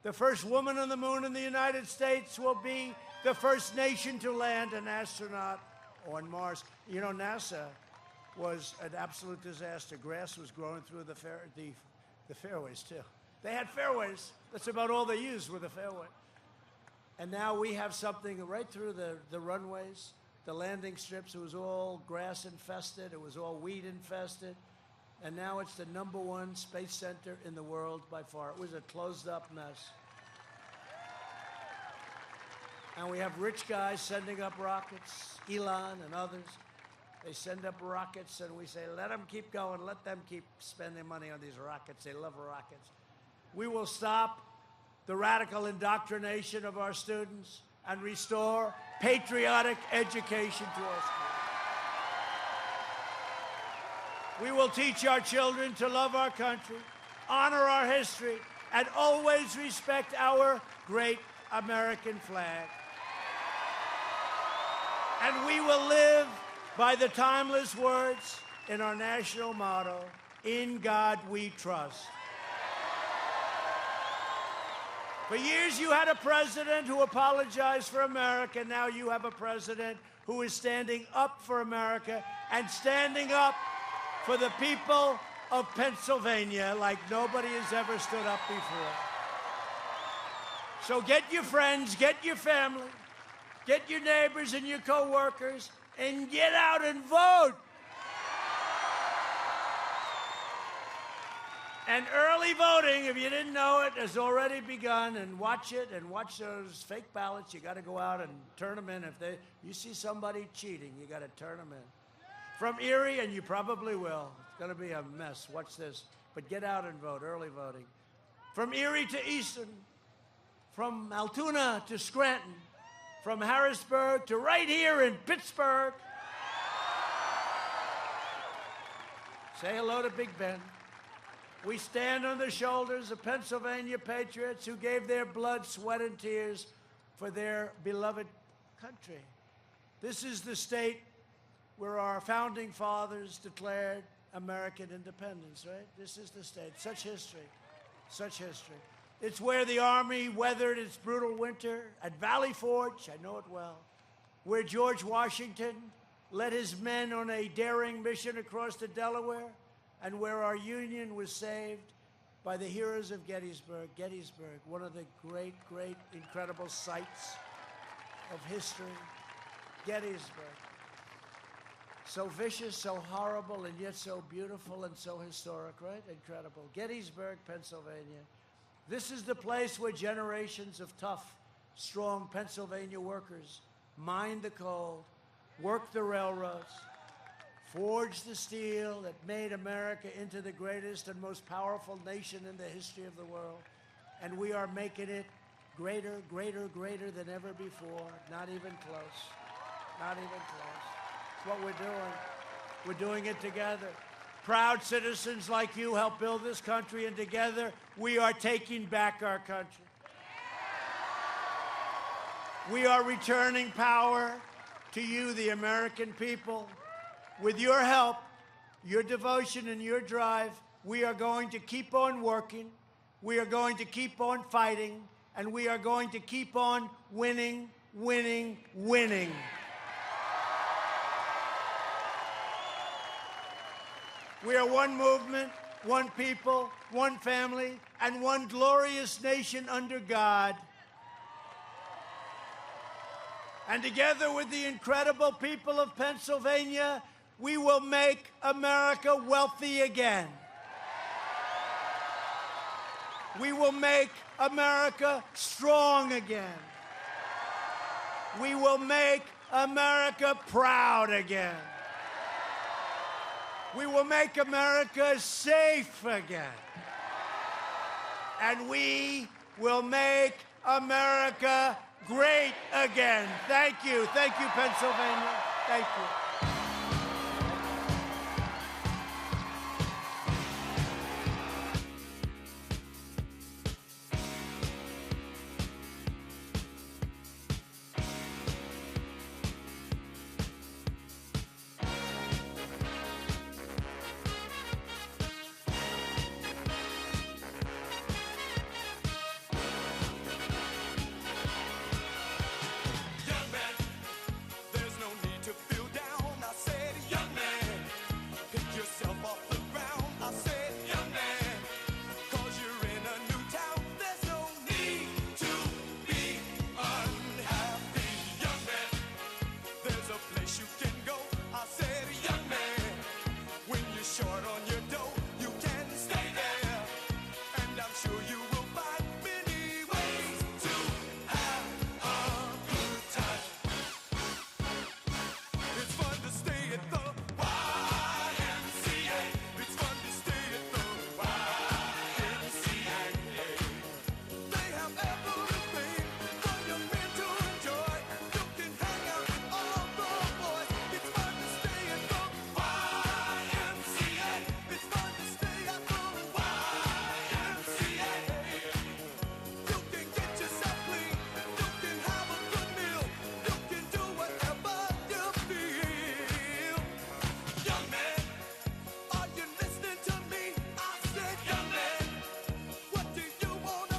the first woman on the moon in the United States will be the first nation to land an astronaut on Mars. You know, NASA was an absolute disaster. Grass was growing through the fairways, too. They had fairways. That's about all they used with a fairway. And now we have something right through the runways, the landing strips. It was all grass infested. It was all weed infested. And now it's the #1 space center in the world by far. It was a closed-up mess. And we have rich guys sending up rockets, Elon and others. They send up rockets, and we say, let them keep going. Let them keep spending money on these rockets. They love rockets. We will stop the radical indoctrination of our students and restore patriotic education to our schools. We will teach our children to love our country, honor our history, and always respect our great American flag. And we will live by the timeless words in our national motto, "In God we trust." For years, you had a president who apologized for America. Now you have a president who is standing up for America and standing up for the people of Pennsylvania like nobody has ever stood up before. So get your friends, get your family, get your neighbors and your co-workers, and get out and vote. And early voting, if you didn't know it, has already begun. And watch it, and watch those fake ballots. You got to go out and turn them in. If you see somebody cheating, you got to turn them in. From Erie, and you probably will. It's going to be a mess. Watch this. But get out and vote. Early voting. From Erie to Easton, from Altoona to Scranton, from Harrisburg to right here in Pittsburgh. Say hello to Big Ben. We stand on the shoulders of Pennsylvania patriots who gave their blood, sweat, and tears for their beloved country. This is the state where our founding fathers declared American independence, right? This is the state. Such history. Such history. It's where the Army weathered its brutal winter at Valley Forge, I know it well, where George Washington led his men on a daring mission across the Delaware, and where our Union was saved by the heroes of Gettysburg. Gettysburg, one of the great, great, incredible sights of history. Gettysburg. So vicious, so horrible, and yet so beautiful and so historic, right? Incredible. Gettysburg, Pennsylvania. This is the place where generations of tough, strong Pennsylvania workers mined the coal, worked the railroads, forged the steel that made America into the greatest and most powerful nation in the history of the world. And we are making it greater, greater, greater than ever before. Not even close. Not even close. It's what we're doing. We're doing it together. Proud citizens like you help build this country, and together we are taking back our country. We are returning power to you, the American people. With your help, your devotion, and your drive, we are going to keep on working, we are going to keep on fighting, and we are going to keep on winning, winning, winning. We are one movement, one people, one family, and one glorious nation under God. And together with the incredible people of Pennsylvania, we will make America wealthy again. We will make America strong again. We will make America proud again. We will make America safe again. And we will make America great again. Thank you. Thank you, Pennsylvania. Thank you.